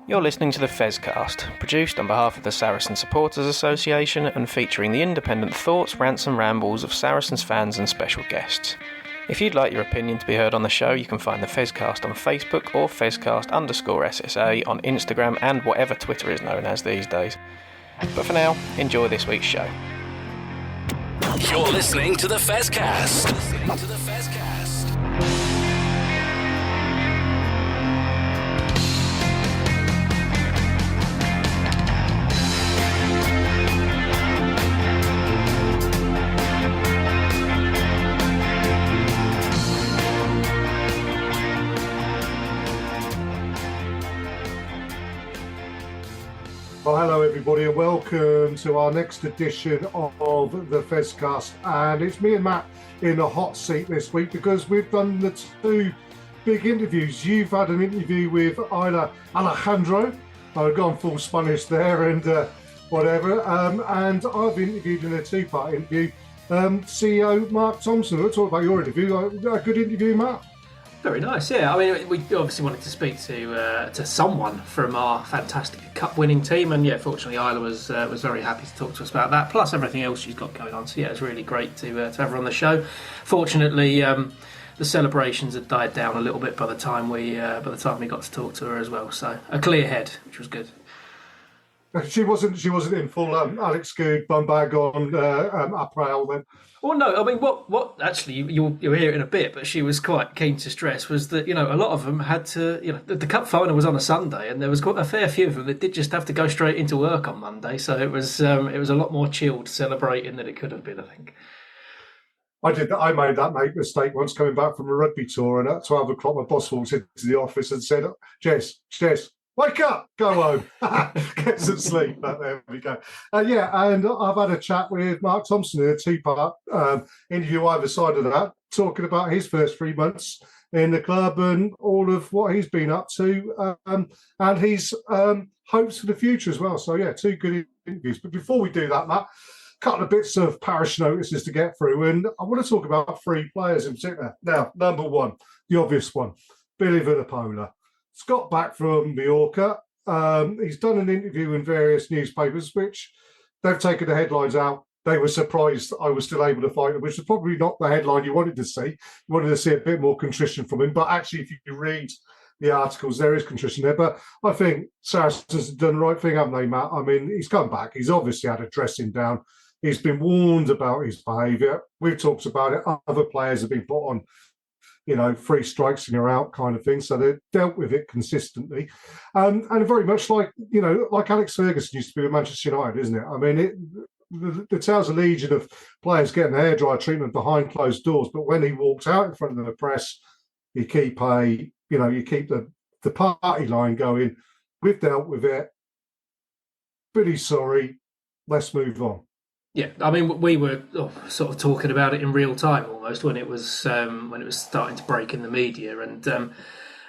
You're listening to the Fezcast, produced on behalf of the Saracen Supporters Association and featuring the independent thoughts, rants and rambles of Saracens fans and special guests. If you'd like your opinion to be heard on the show, you can find the Fezcast on Facebook or Fezcast_SSA on Instagram and whatever Twitter is known as these days. But for now, enjoy this week's show. You're listening to the Fezcast. Well, hello everybody and welcome to our next edition of the Fezcast, and it's me and Matt in the hot seat this week because we've done the two big interviews. You've had an interview with Isla Alejandro, I've gone full Spanish there and whatever, and I've interviewed in a two-part interview CEO Mark Thompson. We'll talk about your interview. A good interview, Matt? Very nice, yeah. I mean, we obviously wanted to speak to someone from our fantastic cup-winning team, and yeah, fortunately, Isla was very happy to talk to us about that. Plus everything else she's got going on. So yeah, it was really great to have her on the show. Fortunately, the celebrations had died down a little bit by the time we got to talk to her as well. So a clear head, which was good. She wasn't in full Alex Good bum bag on apparel then. Well, no, I mean, what actually you'll hear it in a bit, but she was quite keen to stress was that, you know, a lot of them had to, you know, the cup final was on a Sunday, and there was quite a fair few of them that did just have to go straight into work on Monday, so it was a lot more chilled celebrating than it could have been, I think. I made that mistake once coming back from a rugby tour, and at 12 o'clock my boss walked into the office and said, Jess, wake up, go home, get some sleep. But there we go. And I've had a chat with Mark Thompson in a two-part interview either side of that, talking about his first 3 months in the club and all of what he's been up to and his hopes for the future as well. So, yeah, two good interviews. But before we do that, Matt, a couple of bits of parish notices to get through. And I want to talk about three players in particular. Now, number one, the obvious one, Billy Vunipola. Got back from Mallorca. He's done an interview in various newspapers, which they've taken the headlines out. They were surprised I was still able to find it, which is probably not the headline you wanted to see. You wanted to see a bit more contrition from him. But actually, if you read the articles, there is contrition there. But I think Saracens have done the right thing, haven't they, Matt? I mean, he's come back. He's obviously had a dressing down. He's been warned about his behaviour. We've talked about it. Other players have been put on, you know, 3 strikes and you're out kind of thing. So they've dealt with it consistently. And very much like, you know, like Alex Ferguson used to be with Manchester United, isn't it? I mean, the tales of legion of players getting the hairdryer treatment behind closed doors. But when he walks out in front of the press, you keep the party line going. We've dealt with it. Pretty sorry. Let's move on. Yeah, I mean, we were sort of talking about it in real time almost when it was starting to break in the media, and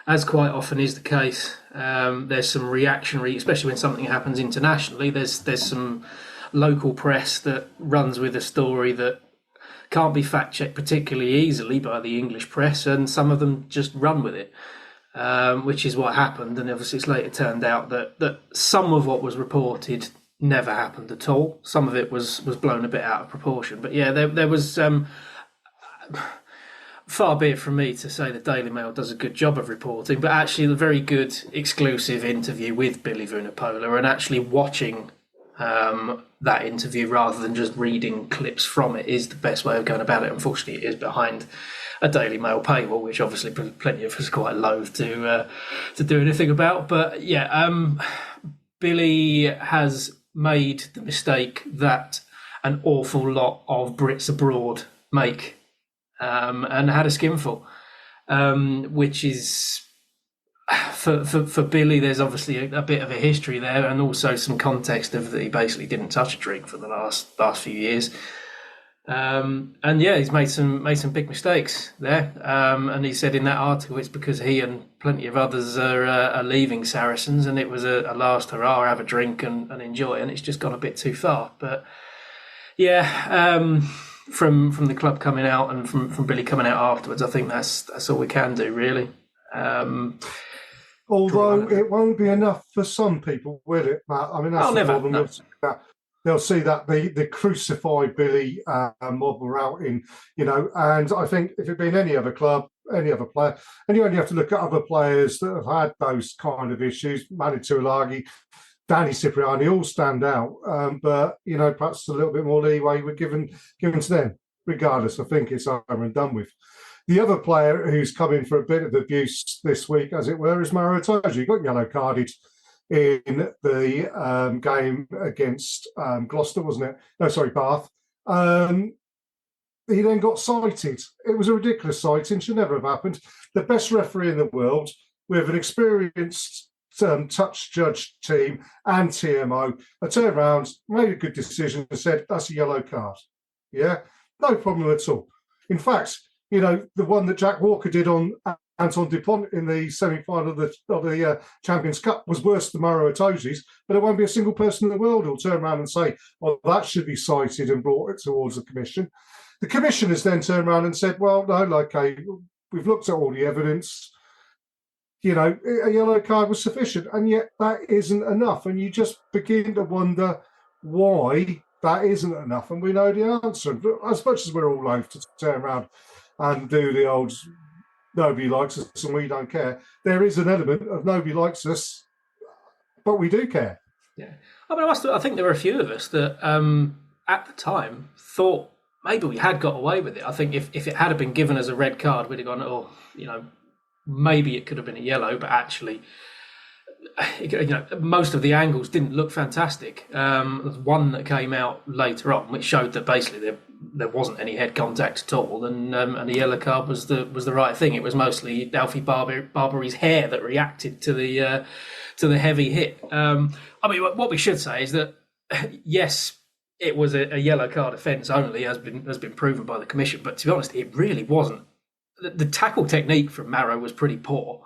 as quite often is the case, there's some reactionary, especially when something happens internationally. There's some local press that runs with a story that can't be fact checked particularly easily by the English press, and some of them just run with it, which is what happened. And obviously, it's later turned out that some of what was reported never happened at all. Some of it was blown a bit out of proportion. But yeah, there was far be it from me to say the Daily Mail does a good job of reporting, but actually a very good exclusive interview with Billy Vunipola, and actually watching that interview rather than just reading clips from it is the best way of going about it. Unfortunately, it is behind a Daily Mail paywall, which obviously plenty of us are quite loath to do anything about. But yeah, Billy has made the mistake that an awful lot of Brits abroad make, and had a skinful, which is for Billy. There's obviously a bit of a history there, and also some context of that he basically didn't touch a drink for the last few years. And yeah, he's made some big mistakes there. And he said in that article it's because he and plenty of others are leaving Saracens, and it was a last hurrah, have a drink and enjoy, and it's just gone a bit too far. But yeah, from the club coming out and from Billy coming out afterwards, I think that's all we can do really. Although it won't be enough for some people, will it, Matt? I mean, that's the problem. No. They'll see that the crucified Billy mob were out in, and I think if it'd been any other club, any other player, and you only have to look at other players that have had those kind of issues, Manu Tuilagi, Danny Cipriani, all stand out. But, perhaps a little bit more leeway we're given to them. Regardless, I think it's over and done with. The other player who's come in for a bit of abuse this week, as it were, is Maro Itoje. He got yellow carded in the game against Gloucester, wasn't it? No, sorry, Bath. He then got cited. It was a ridiculous citing, should never have happened. The best referee in the world, with an experienced touch judge team and TMO, I turned around, made a good decision and said, that's a yellow card. Yeah, no problem at all. In fact, the one that Jack Walker did on Anton Dupont in the semi-final of the Champions Cup was worse than Maro Itoje's, but there won't be a single person in the world who'll turn around and say, well, that should be cited and brought it towards the commission. The commission has then turned around and said, well, no, okay, we've looked at all the evidence. A yellow card was sufficient, and yet that isn't enough. And you just begin to wonder why that isn't enough. And we know the answer. But as much as we're all loath to turn around and do the old nobody likes us and we don't care, there is an element of nobody likes us, but we do care. Yeah. I mean, I think there were a few of us that at the time thought maybe we had got away with it. I think if it had been given as a red card, we'd have gone, maybe it could have been a yellow, but actually, most of the angles didn't look fantastic. There's one that came out later on, which showed that basically there wasn't any head contact at all, and the yellow card was the right thing. It was mostly Alfie Barbery's hair that reacted to the heavy hit. What we should say is that yes, it was a yellow card offence only, has been proven by the commission. But to be honest, it really wasn't. The tackle technique from Maro was pretty poor.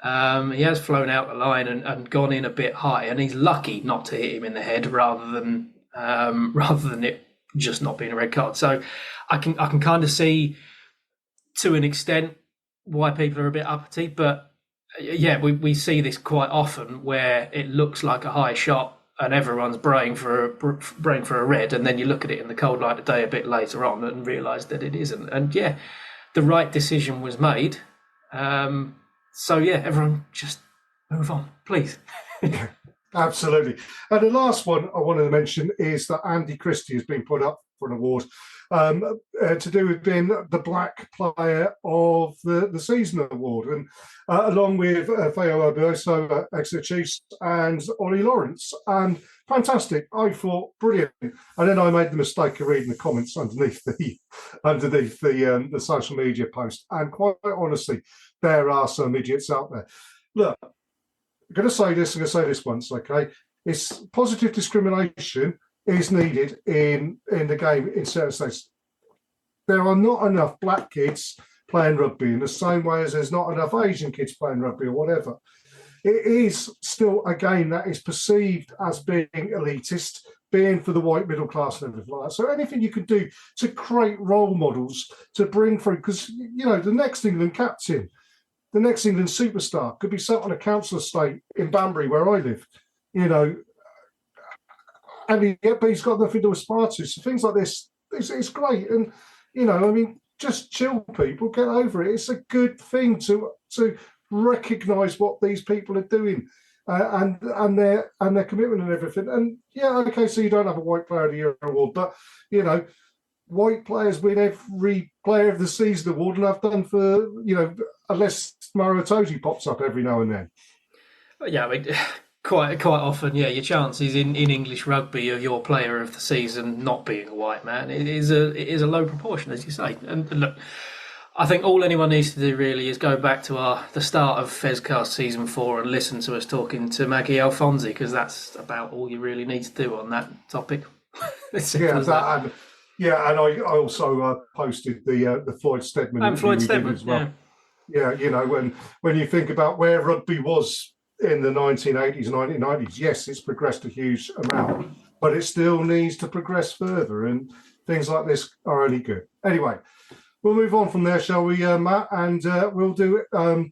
He has flown out the line and gone in a bit high, and he's lucky not to hit him in the head rather than it just not being a red card. So I can kind of see to an extent why people are a bit uppity, but yeah, we see this quite often where it looks like a high shot and everyone's braying for a red, and then you look at it in the cold light of day a bit later on and realise that it isn't. And yeah, the right decision was made. So yeah, everyone just move on, please. Absolutely. And the last one I wanted to mention is that Andy Christie has been put up for an award to do with being the Black Player of the Season award, and along with Feo Oboso, Exeter Chiefs, and Ollie Lawrence. And fantastic. I thought brilliant. And then I made the mistake of reading the comments underneath the social media post. And quite honestly, there are some idiots out there. Look, I'm going to say this once, okay? It's positive discrimination is needed in the game in certain states. There are not enough black kids playing rugby in the same way as there's not enough Asian kids playing rugby or whatever. It is still a game that is perceived as being elitist, being for the white middle class and everything like that. So anything you could do to create role models to bring through, because, the next England captain, the next England superstar could be sat on a council estate in Banbury where I live, and he's got nothing to aspire to. So things like this, it's great. And, just chill, people, get over it. It's a good thing to recognise what these people are doing and their commitment and everything. And yeah, okay, so you don't have a White Player of the Year award, but, white players win every Player of the Season award, and I've done for, unless Maro Itoje pops up every now and then. Yeah, quite often, yeah, your chances in English rugby of your Player of the Season not being a white man, it is a low proportion, as you say. And look, I think all anyone needs to do really is go back to the start of Fezcast Season 4 and listen to us talking to Maggie Alfonsi, because that's about all you really need to do on that topic. And I also posted the Floyd Steadman and Floyd Steadman as well. Yeah, when you think about where rugby was in the 1980s and 1990s, yes, it's progressed a huge amount, but it still needs to progress further, and things like this are only good. Anyway, We'll move on from there, shall we, Matt? And we'll do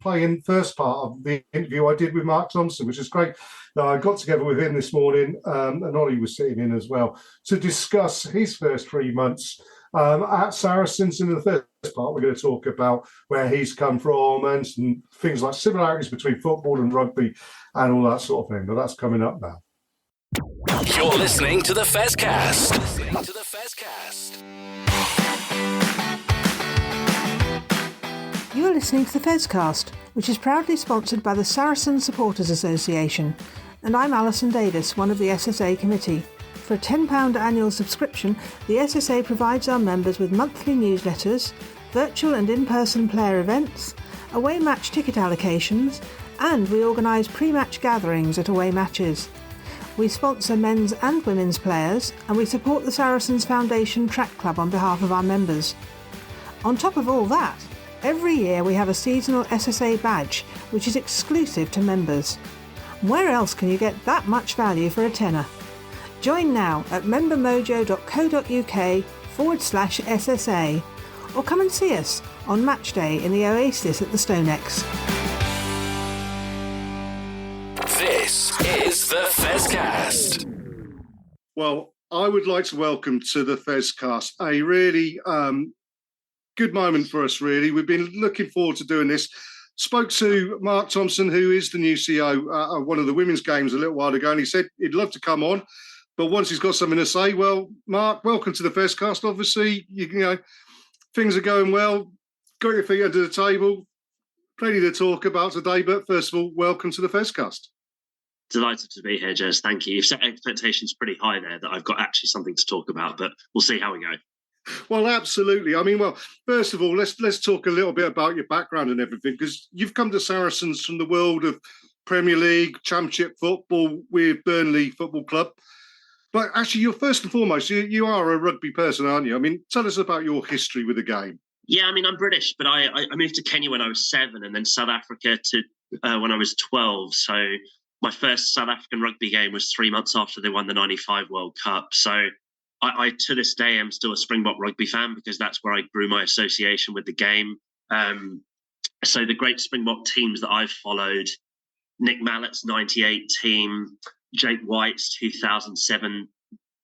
play in first part of the interview I did with Mark Thompson, which is great. I got together with him this morning, and Ollie was sitting in as well, to discuss his first 3 months at Saracens. In the first part, we're going to talk about where he's come from and some things like similarities between football and rugby and all that sort of thing. But that's coming up now. You're listening to the Fezcast. You are listening to the Fezcast, which is proudly sponsored by the Saracens Supporters Association, and I'm Alison Davis, one of the SSA committee. For a £10 annual subscription, the SSA provides our members with monthly newsletters, virtual and in-person player events, away match ticket allocations, and we organise pre-match gatherings at away matches. We sponsor men's and women's players, and we support the Saracens Foundation track club on behalf of our members. On top of all that, every year we have a seasonal SSA badge, which is exclusive to members. Where else can you get that much value for a tenner? Join now at membermojo.co.uk/SSA, or come and see us on match day in the Oasis at the Stonex. This is the Fezcast. Well, I would like to welcome to the Fezcast a really good moment for us, really. We've been looking forward to doing this. Spoke to Mark Thompson, who is the new CEO of one of the women's games a little while ago, and he said he'd love to come on, but once he's got something to say, well, Mark, welcome to the Fezcast. Obviously, you know, things are going well, got your feet under the table, plenty to talk about today, but first of all, welcome to the Fezcast. Delighted to be here, Jez. Thank you. You've set expectations pretty high there that I've got actually something to talk about, but we'll see how we go. Well, absolutely. I mean, well, first of all, let's talk a little bit about your background and everything, because you've come to Saracens from the world of Premier League, Championship football with Burnley Football Club. But actually, you're first and foremost, you are a rugby person, aren't you? I mean, tell us about your history with the game. Yeah, I mean, I'm British, but I moved to Kenya when I was 7 and then South Africa to when I was 12. So my first South African rugby game was 3 months after they won the 95 World Cup. So I to this day, am still a Springbok rugby fan because that's where I grew my association with the game. So the great Springbok teams that I've followed, Nick Mallett's 98 team, Jake White's 2007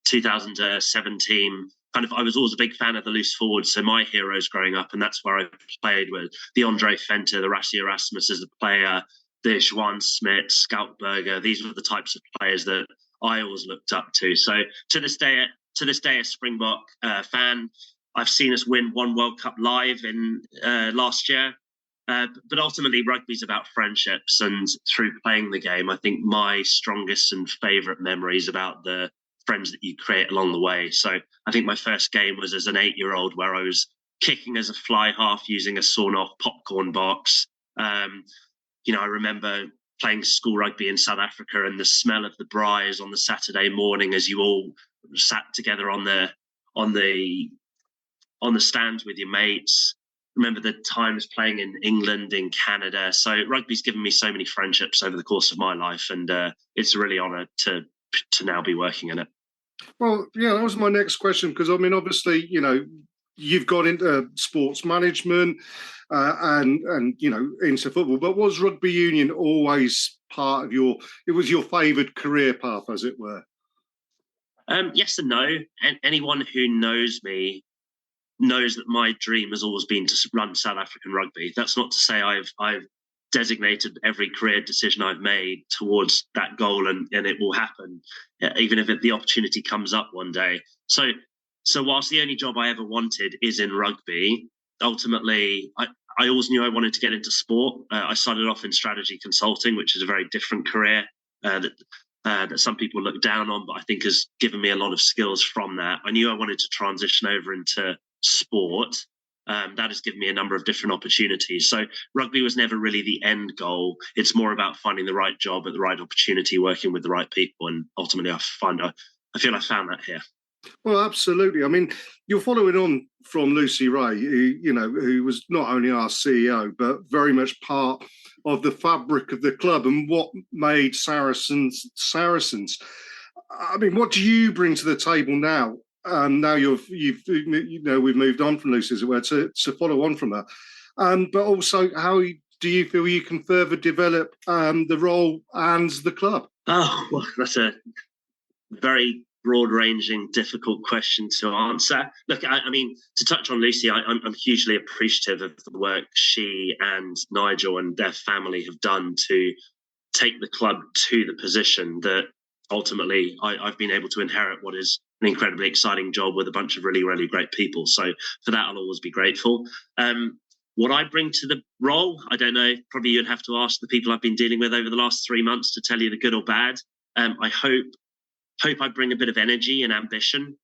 team. Kind of, I was always a big fan of the loose forwards. So my heroes growing up, and that's where I played with the Andre Fenter, the Rassie Erasmus as a player, the Juan Smith, Scoutberger. These were the types of players that I always looked up to. So to this day, a Springbok fan. I've seen us win one World Cup live in last year. But ultimately, rugby's about friendships, and through playing the game, I think my strongest and favourite memories about the friends that you create along the way. So I think my first game was as an 8-year-old where I was kicking as a fly half using a sawn-off popcorn box. You know, I remember playing school rugby in South Africa and the smell of the braais on the Saturday morning as you all sat together on the stands with your mates. Remember the times playing in England, in Canada. So rugby's given me so many friendships over the course of my life, and it's a really honour to now be working in it. Well, yeah, that was my next question, because I mean, obviously, you know, you've got into sports management and you know, into football, but was rugby union always part of your favoured career path, as it were? Yes and no. And anyone who knows me knows that my dream has always been to run South African rugby. That's not to say I've designated every career decision I've made towards that goal, and it will happen, even if the opportunity comes up one day. So whilst the only job I ever wanted is in rugby, ultimately I always knew I wanted to get into sport. I started off in strategy consulting, which is a very different career that some people look down on, but I think has given me a lot of skills from that. I knew I wanted to transition over into sport. That has given me a number of different opportunities. So rugby was never really the end goal. It's more about finding the right job at the right opportunity, working with the right people. And ultimately, I feel I found that here. Well, absolutely. I mean, you're following on from Lucy Ray, who was not only our CEO, but very much part of the fabric of the club and what made Saracens. I mean, what do you bring to the table now now we've moved on from Lucy, as it were, to follow on from that. But also, how do you feel you can further develop the role and the club? Oh, well, that's a very broad-ranging, difficult question to answer. Look, I mean, to touch on Lucy, I'm hugely appreciative of the work she and Nigel and their family have done to take the club to the position that ultimately I've been able to inherit what is an incredibly exciting job with a bunch of really, really great people. So for that, I'll always be grateful. What I bring to the role, I don't know, probably you'd have to ask the people I've been dealing with over the last 3 months to tell you the good or bad. I hope I bring a bit of energy and ambition.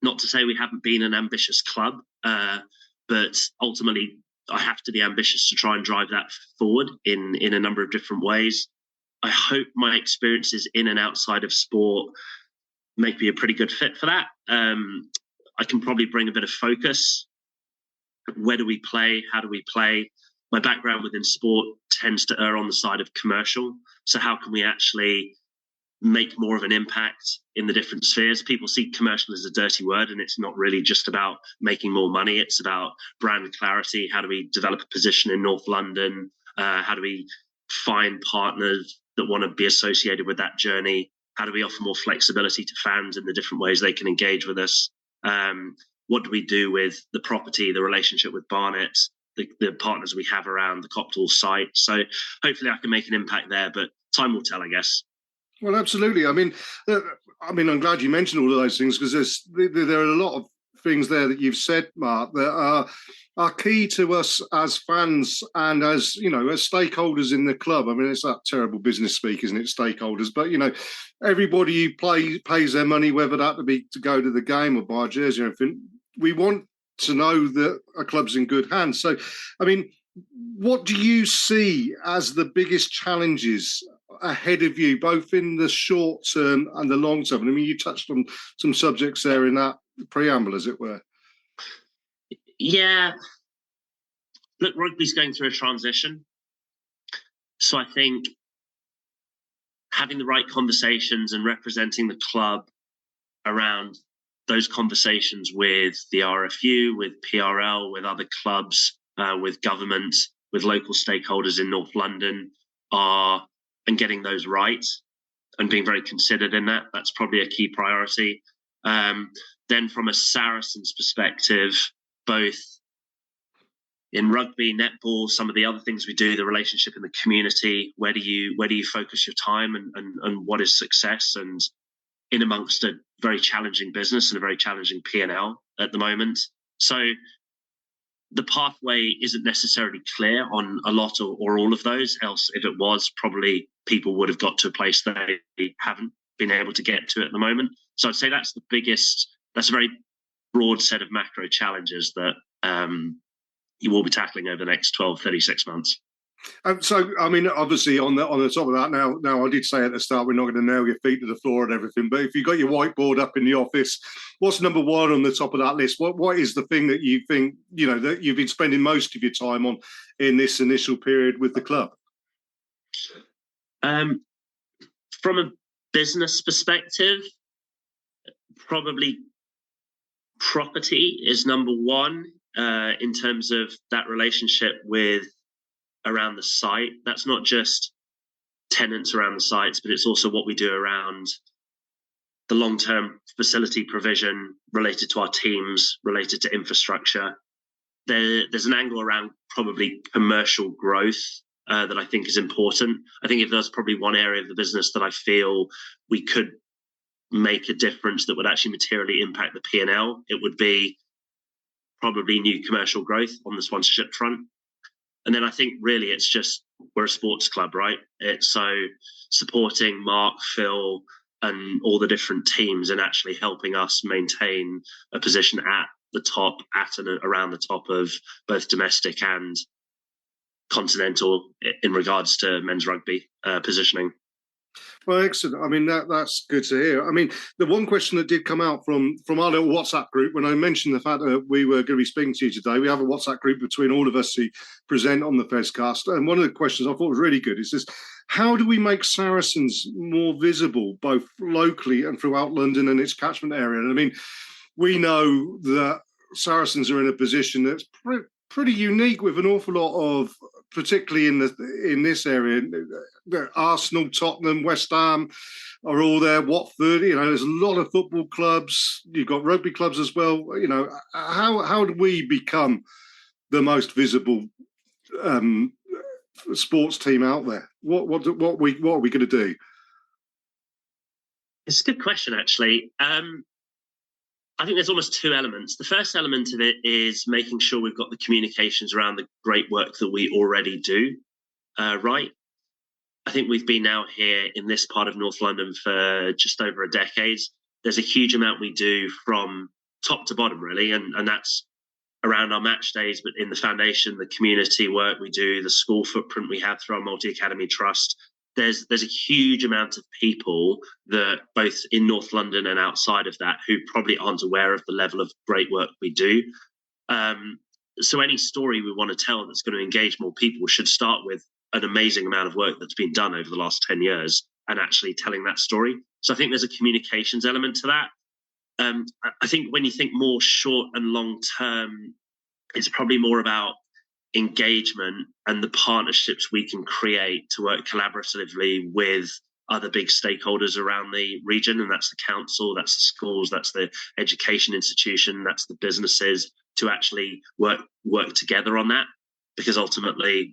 Not to say we haven't been an ambitious club, but ultimately I have to be ambitious to try and drive that forward in a number of different ways. I hope my experiences in and outside of sport make me a pretty good fit for that. I can probably bring a bit of focus. Where do we play? How do we play? My background within sport tends to err on the side of commercial. So how can we actually make more of an impact in the different spheres? People see commercial as a dirty word, and it's not really just about making more money. It's about brand clarity. How do we develop a position in North London? How do we find partners that want to be associated with that journey? How do we offer more flexibility to fans in the different ways they can engage with us? What do we do with the property, the relationship with Barnet, the partners we have around the Copthall site? So hopefully I can make an impact there, but time will tell, I guess. Well, absolutely. I mean, I'm glad you mentioned all of those things, because there are a lot of things there that you've said, Mark, that are key to us as fans and as stakeholders in the club. I mean, it's that terrible business speak, isn't it? Stakeholders, but everybody who pays their money, whether that be to go to the game or buy a jersey or anything. We want to know that a club's in good hands. So, I mean, what do you see as the biggest challenges ahead of you, both in the short term and the long term? I mean, you touched on some subjects there in that preamble, as it were. Yeah. Look, rugby's going through a transition. So I think having the right conversations and representing the club around those conversations with the RFU, with PRL, with other clubs, with government, with local stakeholders in North London and getting those right and being very considered in that. That's probably a key priority. Then from a Saracens perspective, both in rugby, netball, some of the other things we do, the relationship in the community, where do you focus your time and what is success? And in amongst a very challenging business and a very challenging P&L at the moment. So the pathway isn't necessarily clear on a lot or all of those. Else, if it was, probably people would have got to a place that they haven't been able to get to at the moment. So I'd say that's a very broad set of macro challenges that you will be tackling over the next 12, 36 months. So, I mean, obviously, on the top of that, now I did say at the start we're not going to nail your feet to the floor and everything. But if you've got your whiteboard up in the office, what's number one on the top of that list? What is the thing that you think that you've been spending most of your time on in this initial period with the club? From a business perspective, probably property is number one in terms of that relationship with around the site. That's not just tenants around the sites, but it's also what we do around the long-term facility provision related to our teams, related to infrastructure. There's an angle around probably commercial growth that I think is important. I think if there's probably one area of the business that I feel we could make a difference that would actually materially impact the P&L, it would be probably new commercial growth on the sponsorship front. And then I think really it's just, we're a sports club, right? It's so supporting Mark, Phil, and all the different teams and actually helping us maintain a position at the top, at and around the top of both domestic and continental in regards to men's rugby positioning. Well, excellent. I mean, that's good to hear. I mean, the one question that did come out from our little WhatsApp group, when I mentioned the fact that we were going to be speaking to you today, we have a WhatsApp group between all of us who present on the Fezcast. And one of the questions I thought was really good is this: how do we make Saracens more visible, both locally and throughout London and its catchment area? And I mean, we know that Saracens are in a position that's pretty unique, with an awful lot of, particularly in this area, Arsenal, Tottenham, West Ham are all there. Watford, there's a lot of football clubs. You've got rugby clubs as well. How do we become the most visible sports team out there? What are we going to do? It's a good question, actually. I think there's almost two elements. The first element of it is making sure we've got the communications around the great work that we already do right. I think we've been out here in this part of North London for just over a decade. There's a huge amount we do from top to bottom, really, and that's around our match days, but in the foundation, the community work we do, the school footprint we have through our multi-academy trust. There's a huge amount of people that both in North London and outside of that who probably aren't aware of the level of great work we do. So any story we want to tell that's going to engage more people should start with an amazing amount of work that's been done over the last 10 years and actually telling that story. So I think there's a communications element to that. I think when you think more short and long term, it's probably more about engagement and the partnerships we can create to work collaboratively with other big stakeholders around the region. And that's the council, that's the schools, that's the education institution, that's the businesses, to actually work together on that. Because ultimately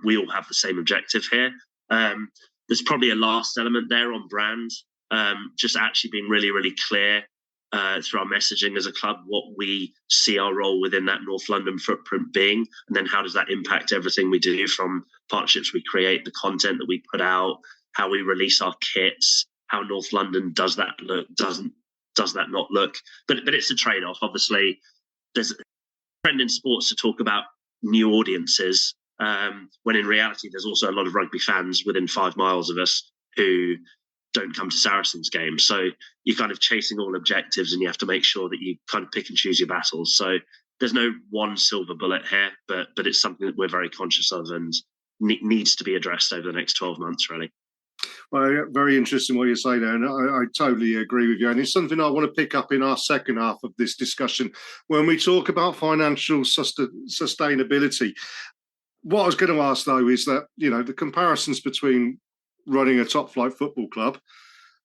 we all have the same objective here. There's probably a last element there on brand, just actually being really, really clear through our messaging as a club, what we see our role within that North London footprint being, and then how does that impact everything we do, from partnerships we create, the content that we put out, how we release our kits, how North London does that look, does that not look. But it's a trade-off. Obviously, there's a trend in sports to talk about new audiences, when in reality there's also a lot of rugby fans within 5 miles of us who don't come to Saracens games. So you're kind of chasing all objectives, and you have to make sure that you kind of pick and choose your battles. So there's no one silver bullet here, but it's something that we're very conscious of and needs to be addressed over the next 12 months, really. Well, very interesting what you say there, and I totally agree with you. And it's something I want to pick up in our second half of this discussion when we talk about financial sustainability. What I was going to ask, though, is that, the comparisons between running a top-flight football club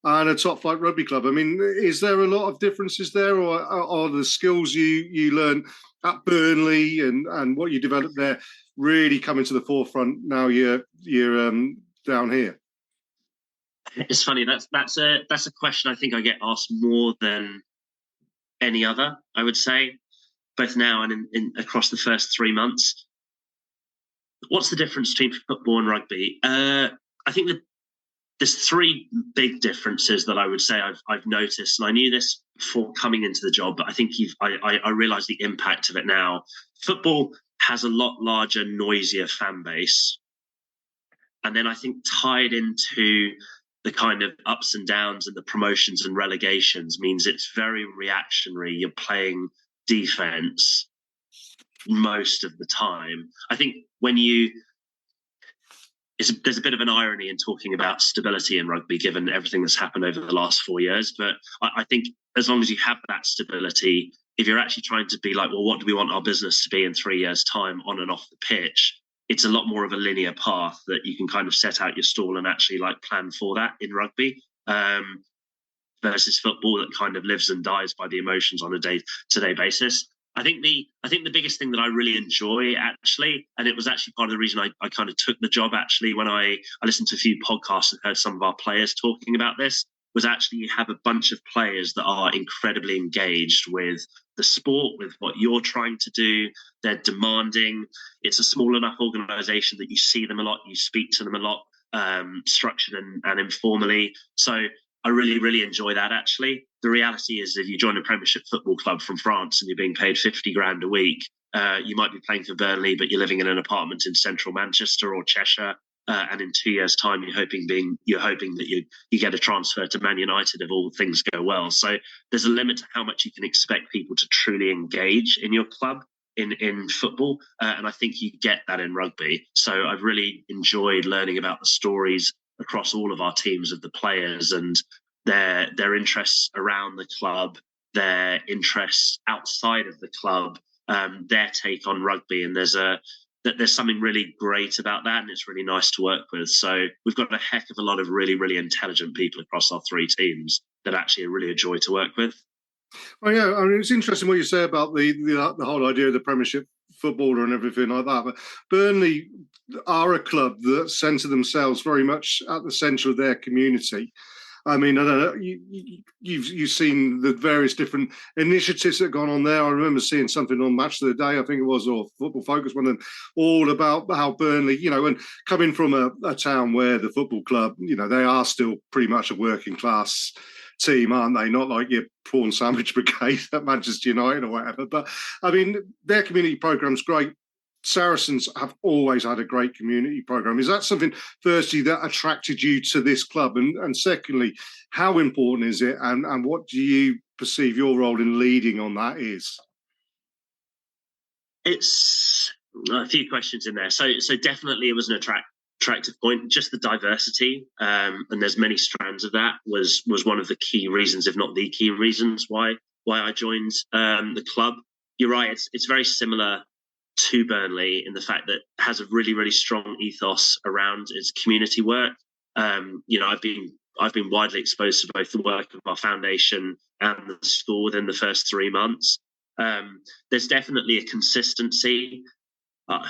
and a top-flight rugby club. I mean, is there a lot of differences there, or are the skills you learn at Burnley and what you developed there really coming to the forefront now you're down here? It's funny. That's a question I think I get asked more than any other, I would say, both now and in across the first 3 months. What's the difference between football and rugby? I think that there's 3 big differences that I would say I've noticed, and I knew this before coming into the job, but I think I realise the impact of it now. Football has a lot larger, noisier fan base, and then I think tied into the kind of ups and downs and the promotions and relegations means it's very reactionary. You're playing defense most of the time. I think there's a bit of an irony in talking about stability in rugby, given everything that's happened over the last 4 years. But I think as long as you have that stability, if you're actually trying to be like, well, what do we want our business to be in 3 years' time on and off the pitch? It's a lot more of a linear path that you can kind of set out your stall and actually plan for that in rugby, versus football that kind of lives and dies by the emotions on a day-to-day basis. I think the biggest thing that I really enjoy, actually, and it was actually part of the reason I kind of took the job, actually, when I listened to a few podcasts and heard some of our players talking about this, was actually you have a bunch of players that are incredibly engaged with the sport, with what you're trying to do. They're demanding. It's a small enough organisation that you see them a lot, you speak to them a lot, structured and informally. So I really, really enjoy that, actually. The reality is, if you join a Premiership football club from France and you're being paid 50 grand a week, you might be playing for Burnley, but you're living in an apartment in central Manchester or Cheshire. And in 2 years' time, you're hoping that you get a transfer to Man United if all things go well. So there's a limit to how much you can expect people to truly engage in your club in football, and I think you get that in rugby. So I've really enjoyed learning about the stories across all of our teams of the players and their interests around the club, their interests outside of the club, their take on rugby, and there's something really great about that, and it's really nice to work with. So we've got a heck of a lot of really, really intelligent people across our three teams that actually are really a joy to work with. Well, yeah, I mean, it's interesting what you say about the whole idea of the Premiership footballer and everything like that. But Burnley are a club that centre themselves very much at the centre of their community. I mean, I don't know, you've seen the various different initiatives that have gone on there. I remember seeing something on Match of the Day, I think it was, or Football Focus, one of them, all about how Burnley, and coming from a town where the football club, they are still pretty much a working class team, aren't they? Not like your prawn sandwich brigade at Manchester United or whatever. But I mean, their community program's great. Saracens have always had a great community program. Is that something, firstly, that attracted you to this club? And secondly, how important is it? And what do you perceive your role in leading on that is? It's a few questions in there. So definitely it was an attractive point. Just the diversity, and there's many strands of that, was one of the key reasons, if not the key reasons, why I joined the club. You're right, it's very similar to Burnley in the fact that it has a really, really strong ethos around its community work. I've been widely exposed to both the work of our foundation and the school within the first 3 months. There's definitely a consistency of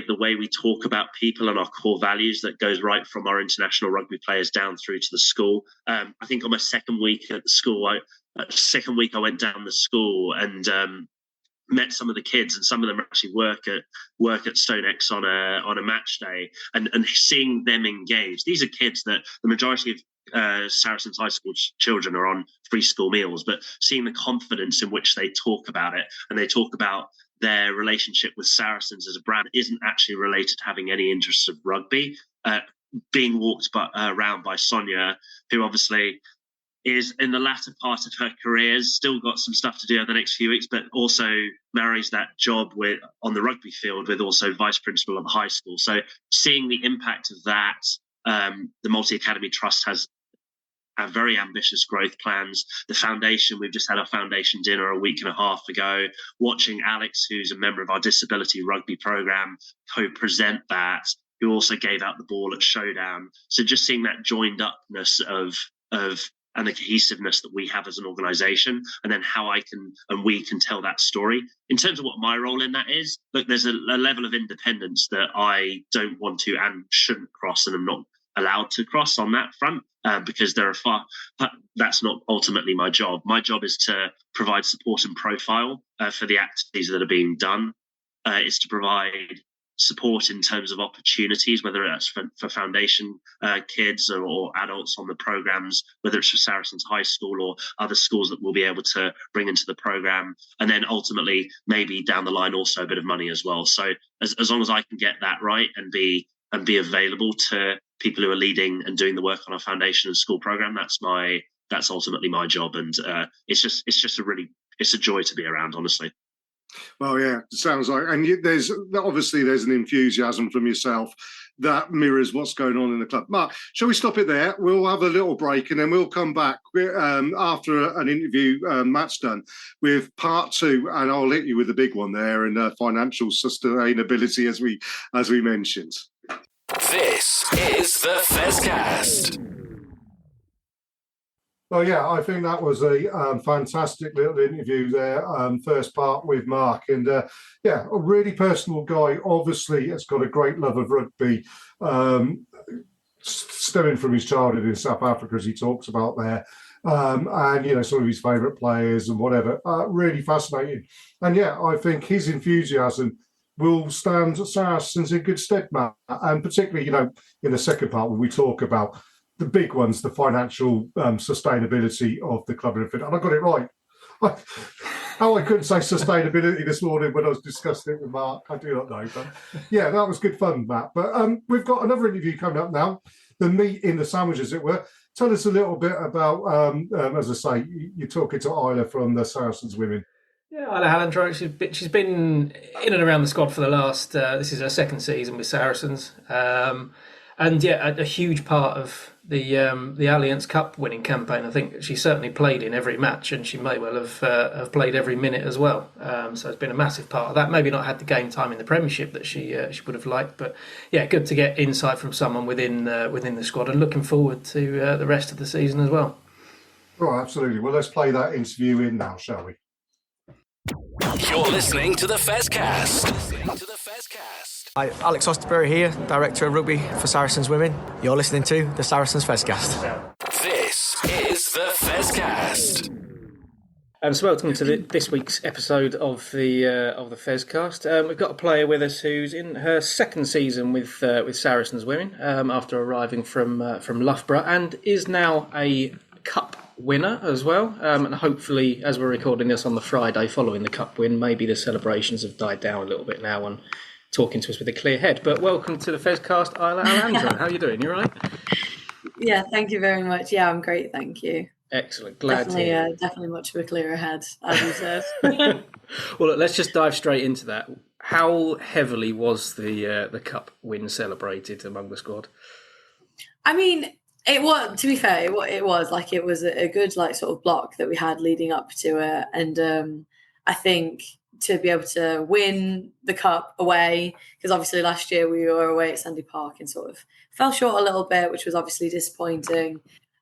the way we talk about people and our core values that goes right from our international rugby players down through to the school. I think on my second week at the school, I went down the school and met some of the kids, and some of them actually work at StoneX on a match day, and seeing them engage. These are kids that the majority of Saracens high school children are on free school meals, but seeing the confidence in which they talk about it, and they talk about their relationship with Saracens as a brand isn't actually related to having any interest of rugby. Being walked around by Sonia, who obviously is in the latter part of her career, has still got some stuff to do over the next few weeks, but also marries that job on the rugby field with also vice principal of the high school. So seeing the impact of that, the Multi-Academy Trust has very ambitious growth plans. The foundation, we've just had our foundation dinner a week and a half ago, watching Alex, who's a member of our disability rugby program, co-present that, who also gave out the ball at Showdown. So just seeing that joined upness of and the cohesiveness that we have as an organisation, and then how we can tell that story. In terms of what my role in that is, look, there's a level of independence that I don't want to and shouldn't cross, and I'm not allowed to cross on that front, because that's not ultimately my job. My job is to provide support and profile for the activities that are being done. Is to provide support in terms of opportunities, whether that's for foundation kids or adults on the programs, whether it's for Saracens High School or other schools that we'll be able to bring into the program, and then ultimately maybe down the line also a bit of money as well. So as long as I can get that right and be available to people who are leading and doing the work on our foundation and school program, that's ultimately my job, and it's a joy to be around, honestly. Well, yeah, it sounds like, and there's an enthusiasm from yourself that mirrors what's going on in the club. Mark, shall we stop it there? We'll have a little break, and then we'll come back after an interview Matt's done with part 2, and I'll hit you with the big one there in financial sustainability, as we mentioned. This is the Fezcast. Well, yeah, I think that was a fantastic little interview there, first part with Mark. And, a really personal guy. Obviously, has got a great love of rugby, stemming from his childhood in South Africa, as he talks about there. And, some of his favourite players and whatever. Really fascinating. And, I think his enthusiasm will stand Saracens in good stead, Matt. And particularly, in the second part, when we talk about the big ones, the financial sustainability of the club. And I got it right. How I couldn't say sustainability this morning when I was discussing it with Mark, I do not know. But yeah, that was good fun, Matt. But we've got another interview coming up now, the meat in the sandwich, as it were. Tell us a little bit about, as I say, you're talking to Isla from the Saracens women. Yeah, Isla Alejandro, she's been in and around the squad for the last, this is her second season with Saracens. And yeah, a huge part of the Allianz Cup winning campaign. I think she certainly played in every match, and she may well have played every minute as well. So it's been a massive part of that. Maybe not had the game time in the Premiership that she would have liked, but yeah, good to get insight from someone within the squad, and looking forward to the rest of the season as well. Oh, absolutely. Well, let's play that interview in now, shall we? You're listening to the Fezcast. Hi, Alex Osterbury here, Director of Rugby for Saracens Women. You're listening to the Saracens Fezcast. This is the Fezcast. So welcome to this week's episode of the Fezcast. We've got a player with us who's in her second season with Saracens Women after arriving from Loughborough, and is now a Cup winner as well. And hopefully, as we're recording this on the Friday following the Cup win, maybe the celebrations have died down a little bit now and talking to us with a clear head. But welcome to the Fezcast, Isla Alejandro. How are you doing? You all right? Yeah, thank you very much. Yeah, I'm great, thank you. Excellent. Glad to hear. Definitely much of a clearer head, as you said. Well, look, let's just dive straight into that. How heavily was the Cup win celebrated among the squad? I mean, it was, to be fair, it was a good like sort of block that we had leading up to it, and I think to be able to win the Cup away, because obviously last year we were away at Sandy Park and sort of fell short a little bit, which was obviously disappointing.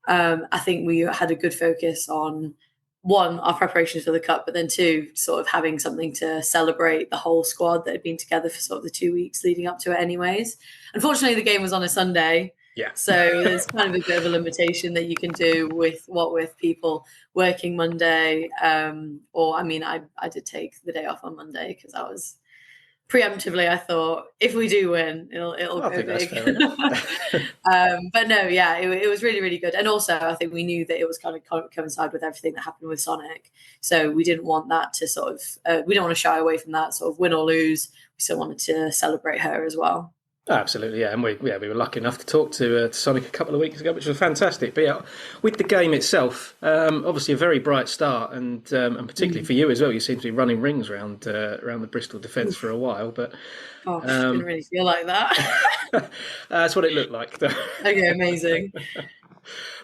I think we had a good focus on, one, our preparations for the Cup, but then two, sort of having something to celebrate the whole squad that had been together for sort of the 2 weeks leading up to it anyways. Unfortunately, the game was on a Sunday. Yeah. So there's kind of a bit of a limitation that you can do with people working Monday. Or, I mean, I did take the day off on Monday because I was preemptively, I thought, if we do win, it'll go big. That's fair enough. But no, yeah, it was really, really good. And also, I think we knew that it was kind of coincide with everything that happened with Sonic. So we didn't want that to sort of, we don't want to shy away from that sort of win or lose. We still wanted to celebrate her as well. Oh, absolutely, yeah, and we were lucky enough to talk to Sonic a couple of weeks ago, which was fantastic. But yeah, with the game itself, obviously a very bright start, and particularly for you as well. You seem to be running rings around the Bristol defence for a while, but didn't really feel like that. That's what it looked like. Okay, amazing.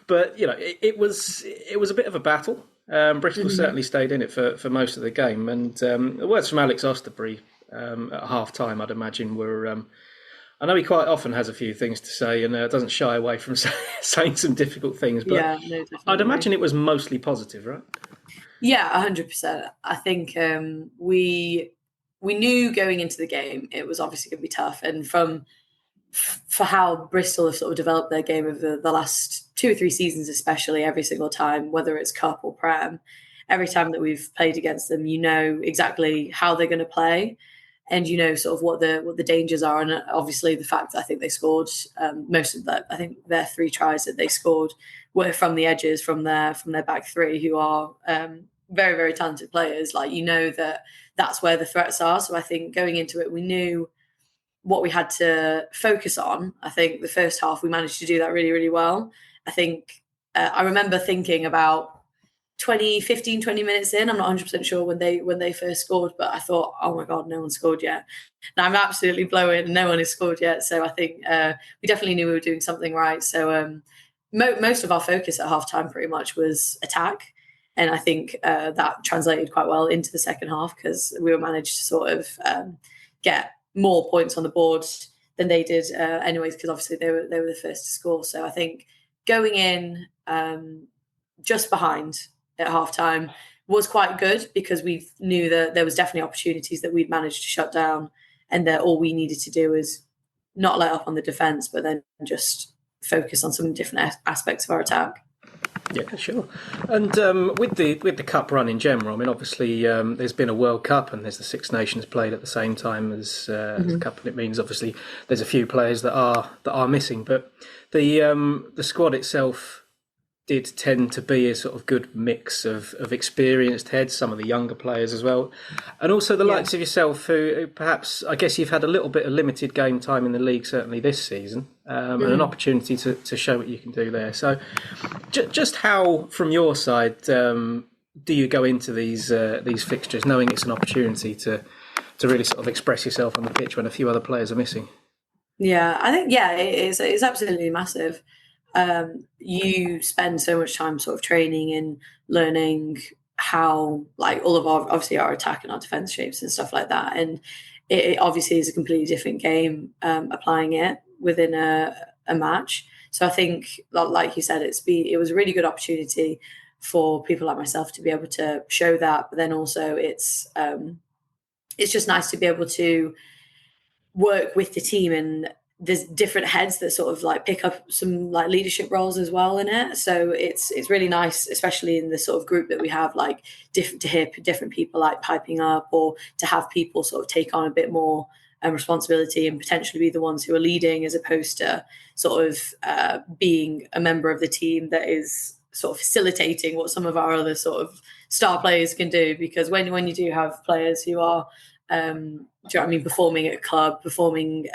But you know, it was a bit of a battle. Bristol certainly stayed in it for most of the game, and the words from Alex Osterbury at half time, I'd imagine, were. I know he quite often has a few things to say and doesn't shy away from saying some difficult things, but yeah, no, I'd imagine it was mostly positive, right? Yeah, 100%. I think we knew going into the game it was obviously going to be tough, and for how Bristol have sort of developed their game over the last 2 or 3 seasons, especially every single time, whether it's Cup or Prem, every time that we've played against them, you know exactly how they're going to play. And you know sort of what the dangers are, and obviously the fact that I think they scored most of that. I think their 3 tries that they scored were from the edges, from their back 3, who are very, very talented players. Like, you know that's where the threats are. So I think going into it, we knew what we had to focus on. I think the first half we managed to do that really, really well. I think I remember thinking about 20 minutes in, I'm not 100% sure when they first scored, but I thought, oh my God, no one scored yet. Now I'm absolutely blowing and no one has scored yet. So I think we definitely knew we were doing something right. So most of our focus at halftime pretty much was attack. And I think that translated quite well into the second half, because we were managed to sort of get more points on the board than they did anyways, because obviously they were the first to score. So I think going in just behind at halftime was quite good, because we knew that there was definitely opportunities that we'd managed to shut down, and that all we needed to do was not let up on the defence, but then just focus on some different aspects of our attack. Yeah, sure. And with the Cup run in general, I mean, obviously there's been a World Cup and there's the Six Nations played at the same time as the Cup, and it means obviously there's a few players that are missing, but the squad itself did tend to be a sort of good mix of experienced heads, some of the younger players as well, and also the likes of yourself, who perhaps, I guess you've had a little bit of limited game time in the league, certainly this season, and an opportunity to show what you can do there. So just how, from your side, do you go into these fixtures knowing it's an opportunity to really sort of express yourself on the pitch when a few other players are missing? Yeah, I think it's absolutely massive. You spend so much time sort of training and learning how, like, all of our attack and our defense shapes and stuff like that, and it obviously is a completely different game applying it within a match. So I think, like you said, it was a really good opportunity for people like myself to be able to show that, but then also it's just nice to be able to work with the team, and there's different heads that sort of like pick up some like leadership roles as well in it. So it's really nice, especially in the sort of group that we have, like to hear different people like piping up, or to have people sort of take on a bit more responsibility and potentially be the ones who are leading, as opposed to sort of being a member of the team that is sort of facilitating what some of our other sort of star players can do. Because when you do have players who are do you know what I mean, performing at a club, performing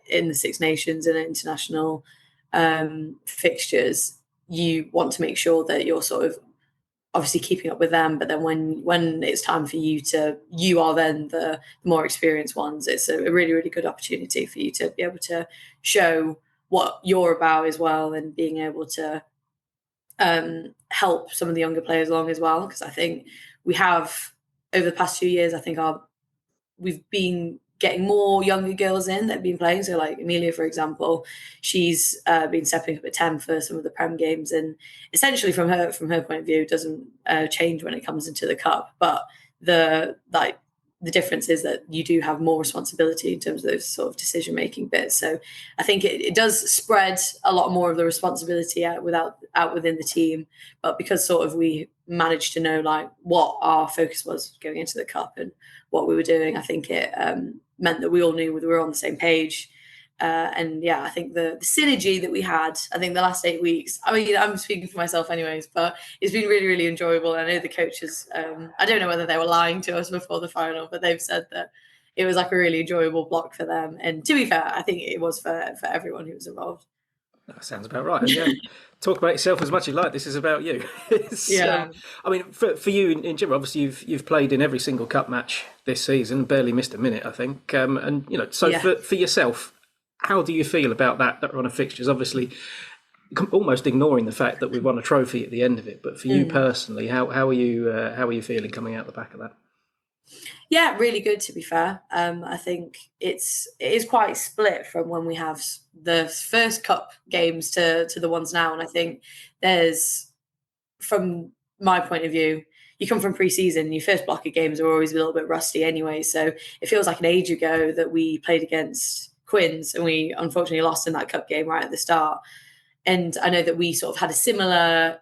in the Six Nations and international fixtures, you want to make sure that you're sort of obviously keeping up with them. But then when it's time for you are then the more experienced ones. It's a really, really good opportunity for you to be able to show what you're about as well, and being able to help some of the younger players along as well. Because I think we have, over the past 2 years, I think we've been getting more younger girls in that have been playing. So like Amelia, for example, she's been stepping up at 10 for some of the Prem games, and essentially from her point of view, it doesn't change when it comes into the cup. But the difference is that you do have more responsibility in terms of those sort of decision-making bits. So I think it does spread a lot more of the responsibility out within the team. But because sort of we managed to know like what our focus was going into the cup and what we were doing, I think it meant that we all knew we were on the same page. And yeah, I think the synergy that we had, I think the last 8 weeks, I mean, I'm speaking for myself anyways, but it's been really, really enjoyable. I know the coaches, I don't know whether they were lying to us before the final, but they've said that it was like a really enjoyable block for them. And to be fair, I think it was for everyone who was involved. That sounds about right. And yeah, talk about yourself as much as you like. This is about you. Yeah. I mean, for you in general, obviously you've played in every single cup match this season, barely missed a minute, I think. And you know, so Yeah. for yourself, how do you feel about that run of fixtures? Obviously, almost ignoring the fact that we won a trophy at the end of it. But for you personally, how are you feeling coming out the back of that? Yeah, really good, to be fair. I think it is quite split from when we have the first cup games to the ones now. And I think there's, from my point of view, you come from pre-season, your first block of games are always a little bit rusty anyway. So it feels like an age ago that we played against Quins, and we unfortunately lost in that cup game right at the start. And I know that we sort of had a similar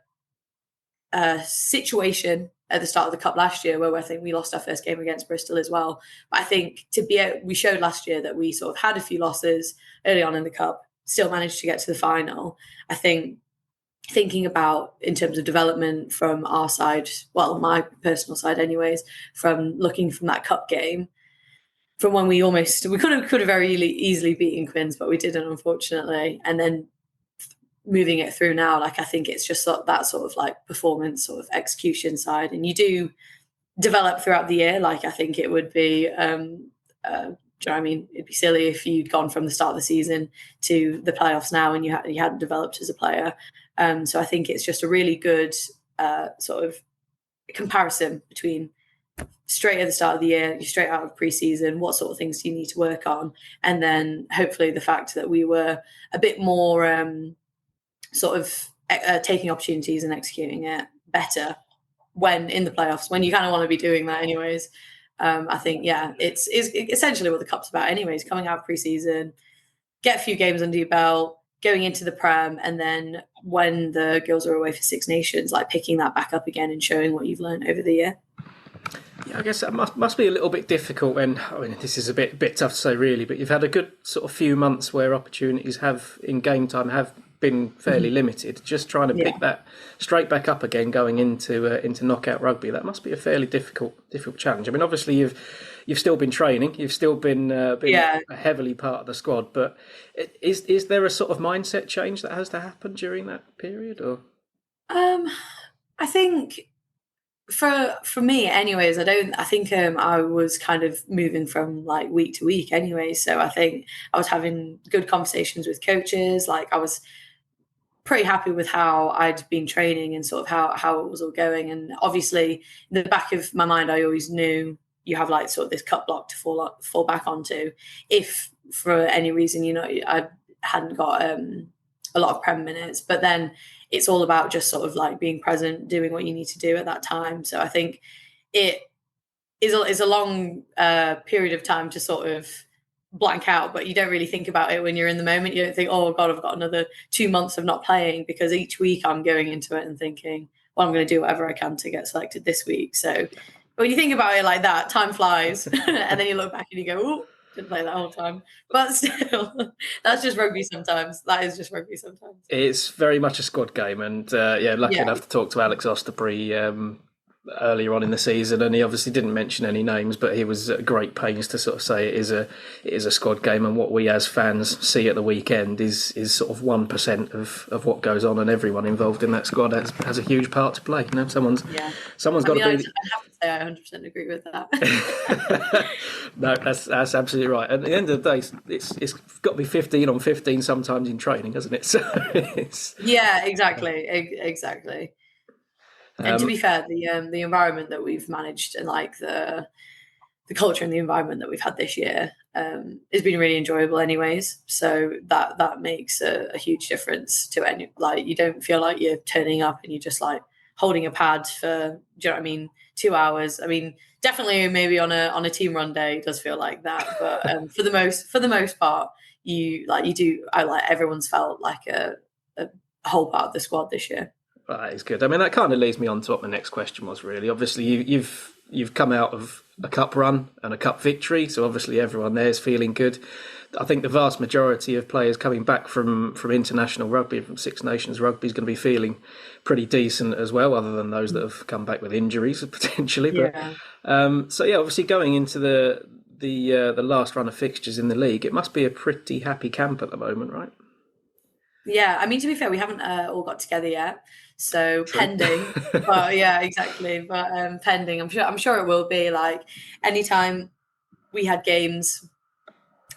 situation at the start of the cup last year, where I think we lost our first game against Bristol as well. But I think we showed last year that we sort of had a few losses early on in the cup, still managed to get to the final. I think thinking about in terms of development from our side, well, my personal side anyways, from looking from that cup game, from when we could have very easily beaten Quins, but we didn't, unfortunately. And then moving it through now, like I think it's just that sort of like performance, sort of execution side, and you do develop throughout the year. Like I think it would be, do you know what I mean? It'd be silly if you'd gone from the start of the season to the playoffs now and you hadn't developed as a player. So I think it's just a really good sort of comparison between straight at the start of the year, you're straight out of pre-season, what sort of things do you need to work on, and then hopefully the fact that we were a bit more sort of taking opportunities and executing it better when in the playoffs, when you kind of want to be doing that anyways. I think, yeah, it's essentially what the Cup's about anyways, coming out of pre-season, get a few games under your belt, going into the Prem, and then when the girls are away for Six Nations, like picking that back up again and showing what you've learned over the year. Yeah, I guess that must be a little bit difficult when, I mean, this is a bit tough to say really, but you've had a good sort of few months where opportunities in game time have been fairly limited. Just trying to pick that straight back up again going into knockout rugby, that must be a fairly difficult challenge. I mean, obviously you've still been training, you've still been a heavily part of the squad, but is there a sort of mindset change that has to happen during that period, or? I think For me, anyways, I think I was kind of moving from like week to week anyway. So I think I was having good conversations with coaches. Like I was pretty happy with how I'd been training and sort of how it was all going. And obviously in the back of my mind, I always knew you have like sort of this cut block to fall back onto if for any reason, I hadn't got a lot of Prem minutes, but then it's all about just sort of like being present, doing what you need to do at that time. So I think it is a long period of time to sort of blank out, but you don't really think about it when you're in the moment. You don't think, oh God, I've got another 2 months of not playing, because each week I'm going into it and thinking, well, I'm going to do whatever I can to get selected this week. So when you think about it like that, time flies. And then you look back and you go, oh, didn't play that whole time. But still, that's just rugby sometimes. That is just rugby sometimes. It's very much a squad game. And lucky enough to talk to Alex Osterbury earlier on in the season, and he obviously didn't mention any names, but he was at great pains to sort of say it is a squad game, and what we as fans see at the weekend is sort of 1% of what goes on, and everyone involved in that squad has a huge part to play. Someone's got to be. I have to say I 100% agree with that. No, that's absolutely right. At the end of the day, it's got to be 15 on 15 sometimes in training, hasn't it? So yeah, exactly. And to be fair, the environment that we've managed and like the culture and the environment that we've had this year has been really enjoyable anyways. So that makes a huge difference to any, like, you don't feel like you're turning up and you're just like holding a pad for, do you know what I mean, 2 hours. I mean, definitely maybe on a team run day it does feel like that, but for the most part, everyone's felt like a whole part of the squad this year. That is good. I mean, that kind of leads me on to what my next question was, really. Obviously, you've come out of a cup run and a cup victory, so obviously everyone there is feeling good. I think the vast majority of players coming back from international rugby, from Six Nations rugby, is going to be feeling pretty decent as well, other than those that have come back with injuries potentially. Yeah. But obviously going into the last run of fixtures in the league, it must be a pretty happy camp at the moment, right? Yeah, I mean, to be fair, we haven't all got together yet, so true. Pending. But yeah, exactly. But pending, I'm sure it will be. Like anytime we had games,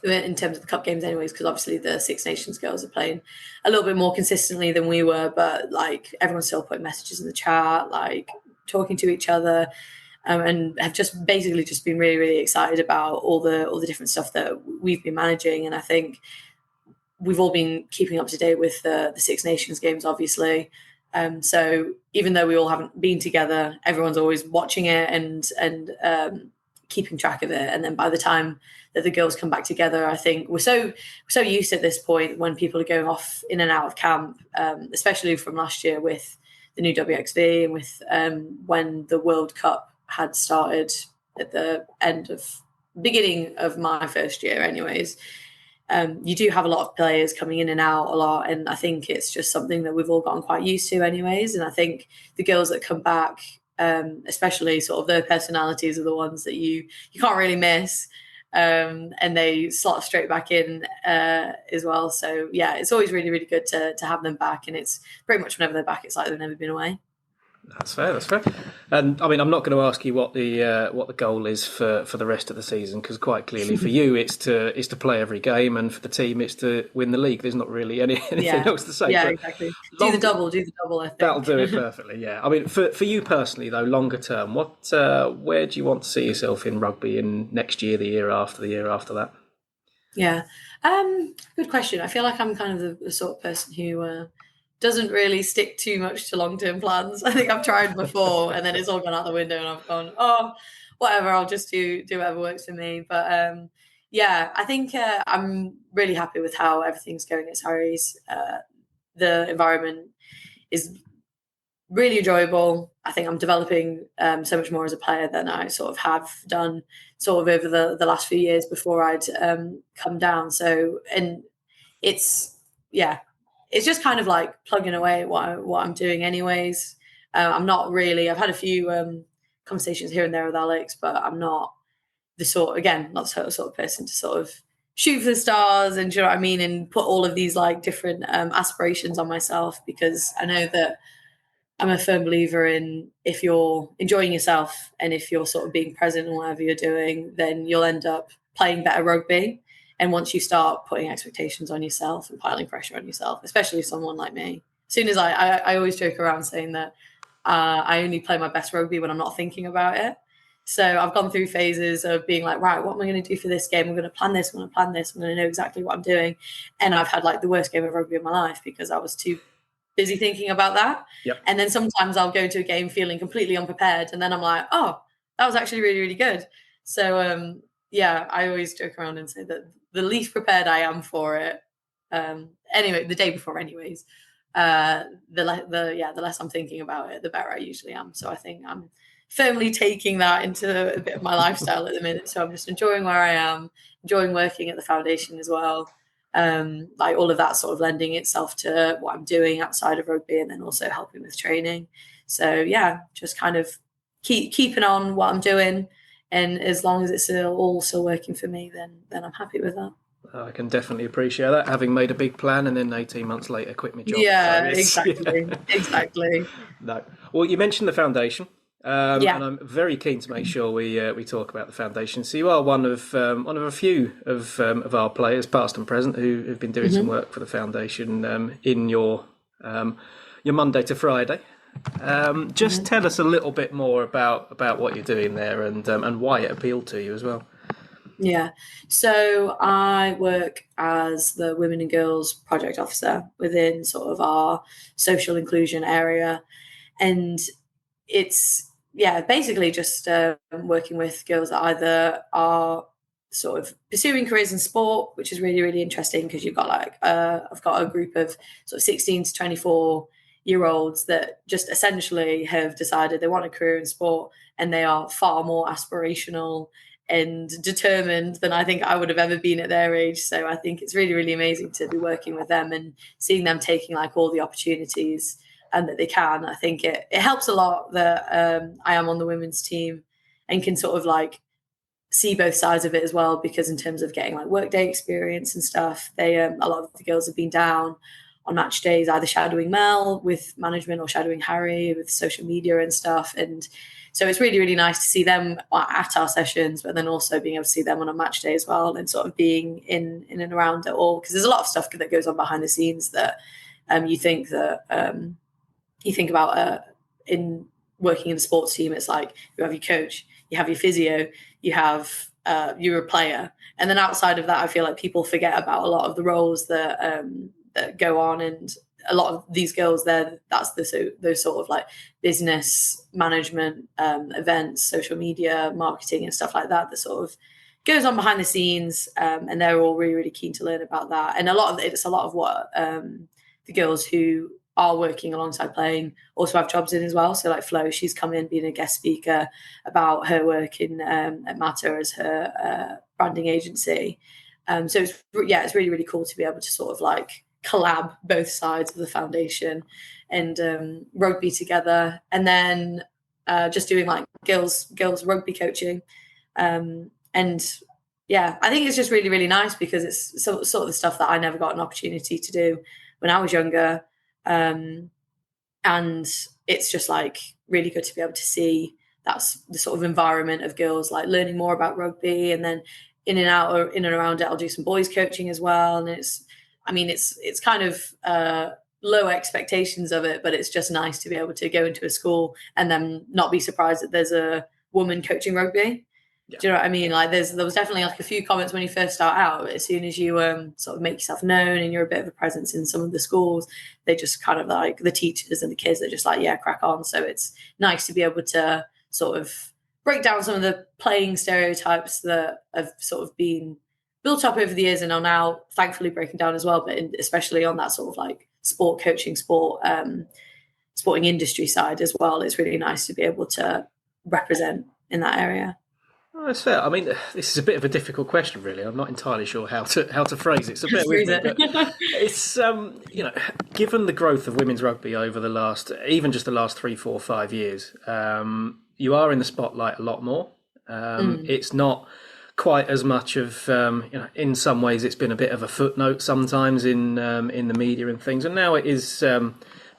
in terms of the cup games, anyways, because obviously the Six Nations girls are playing a little bit more consistently than we were. But like everyone's still putting messages in the chat, like talking to each other, and have just basically just been really, really excited about all the different stuff that we've been managing. And I think we've all been keeping up to date with the Six Nations games, obviously. So even though we all haven't been together, everyone's always watching it and keeping track of it. And then by the time that the girls come back together, I think we're so used at this point when people are going off in and out of camp, especially from last year with the new WXV and with when the World Cup had started at the beginning of my first year, anyways. You do have a lot of players coming in and out a lot, and I think it's just something that we've all gotten quite used to anyways. And I think the girls that come back, especially sort of their personalities are the ones that you can't really miss, and they slot straight back in as well. So yeah, it's always really, really good to have them back, and it's pretty much whenever they're back, it's like they've never been away. That's fair. And I mean, I'm not going to ask you what the goal is for the rest of the season, because quite clearly for you it's to play every game, and for the team it's to win the league. There's not really anything else to say. Yeah, exactly. Do the double. I think that'll do it perfectly. Yeah. I mean, for you personally though, longer term, where do you want to see yourself in rugby in next year, the year after that? Yeah. Good question. I feel like I'm kind of the sort of person who doesn't really stick too much to long-term plans. I think I've tried before and then it's all gone out the window and I've gone, oh, whatever, I'll just do whatever works for me. But I think I'm really happy with how everything's going at Sarries. The environment is really enjoyable. I think I'm developing so much more as a player than I sort of have done sort of over the last few years before I'd come down. So, and it's just kind of like plugging away at what I'm doing anyways. I'm not really, I've had a few conversations here and there with Alex, but I'm not the sort of person to sort of shoot for the stars and, do you know what I mean, and put all of these like different aspirations on myself, because I know that I'm a firm believer in, if you're enjoying yourself and if you're sort of being present in whatever you're doing, then you'll end up playing better rugby. And once you start putting expectations on yourself and piling pressure on yourself, especially someone like me, as soon as I always joke around saying that I only play my best rugby when I'm not thinking about it. So I've gone through phases of being like, right, what am I going to do for this game? I'm going to plan this, I'm going to plan this, I'm going to know exactly what I'm doing. And I've had like the worst game of rugby of my life because I was too busy thinking about that. Yep. And then sometimes I'll go into a game feeling completely unprepared. And then I'm like, oh, that was actually really, really good. So, yeah, I always joke around and say that the least prepared I am for it. Anyway, the day before anyways, the less I'm thinking about it, the better I usually am. So I think I'm firmly taking that into a bit of my lifestyle at the minute. So I'm just enjoying where I am, enjoying working at the foundation as well. Like all of that sort of lending itself to what I'm doing outside of rugby and then also helping with training. So yeah, just kind of keeping on what I'm doing. And as long as it's all still working for me, then I'm happy with that. I can definitely appreciate that, having made a big plan and then 18 months later quit my job. Yeah, exactly. Exactly. No. Well, you mentioned the foundation. Yeah. And I'm very keen to make sure we talk about the foundation. So you are one of a few of our players, past and present, who have been doing some work for the foundation in your Monday to Friday. Just tell us a little bit more about what you're doing there and why it appealed to you as well. Yeah, so I work as the Women and Girls Project Officer within sort of our social inclusion area, and it's basically just working with girls that either are sort of pursuing careers in sport, which is really, really interesting because you've got like I've got a group of sort of 16 to 24-year-olds that just essentially have decided they want a career in sport, and they are far more aspirational and determined than I think I would have ever been at their age. So I think it's really, really amazing to be working with them and seeing them taking like all the opportunities and that they can. I think it helps a lot that I am on the women's team and can sort of like see both sides of it as well, because in terms of getting like workday experience and stuff, they a lot of the girls have been down on match days, either shadowing Mel with management or shadowing Harry with social media and stuff. And so it's really, really nice to see them at our sessions, but then also being able to see them on a match day as well and sort of being in and around it all. Because there's a lot of stuff that goes on behind the scenes that you think about in working in the sports team. It's like you have your coach, you have your physio, you're a player. And then outside of that, I feel like people forget about a lot of the roles that go on, and a lot of these girls there, that's those sort of like business management, events, social media, marketing and stuff like that sort of goes on behind the scenes. And they're all really, really keen to learn about that. And it's a lot of what the girls who are working alongside playing also have jobs in as well. So like Flo, she's come in being a guest speaker about her work in at Matter as her branding agency. So it's really, really cool to be able to sort of like collab both sides of the foundation and rugby together, and then just doing like girls rugby coaching, and I think it's just really, really nice because it's sort of the stuff that I never got an opportunity to do when I was younger, and it's just like really good to be able to see that's the sort of environment of girls like learning more about rugby, and then in and around it I'll do some boys coaching as well, and it's kind of low expectations of it, but it's just nice to be able to go into a school and then not be surprised that there's a woman coaching rugby. Yeah. Do you know what I mean? Like there was definitely like a few comments when you first start out, but as soon as you sort of make yourself known and you're a bit of a presence in some of the schools, they just kind of like the teachers and the kids are just like, yeah, crack on. So it's nice to be able to sort of break down some of the playing stereotypes that have sort of been built up over the years and are now thankfully breaking down as well, but especially on that sort of like sport coaching, sporting industry side as well. It's really nice to be able to represent in that area. Oh, that's fair. I mean, this is a bit of a difficult question, really. I'm not entirely sure how to phrase it. So bear with me. But it's given the growth of women's rugby over the last 3, 4, 5 years, you are in the spotlight a lot more. It's not quite as much of in some ways it's been a bit of a footnote sometimes in the media and things, and now it is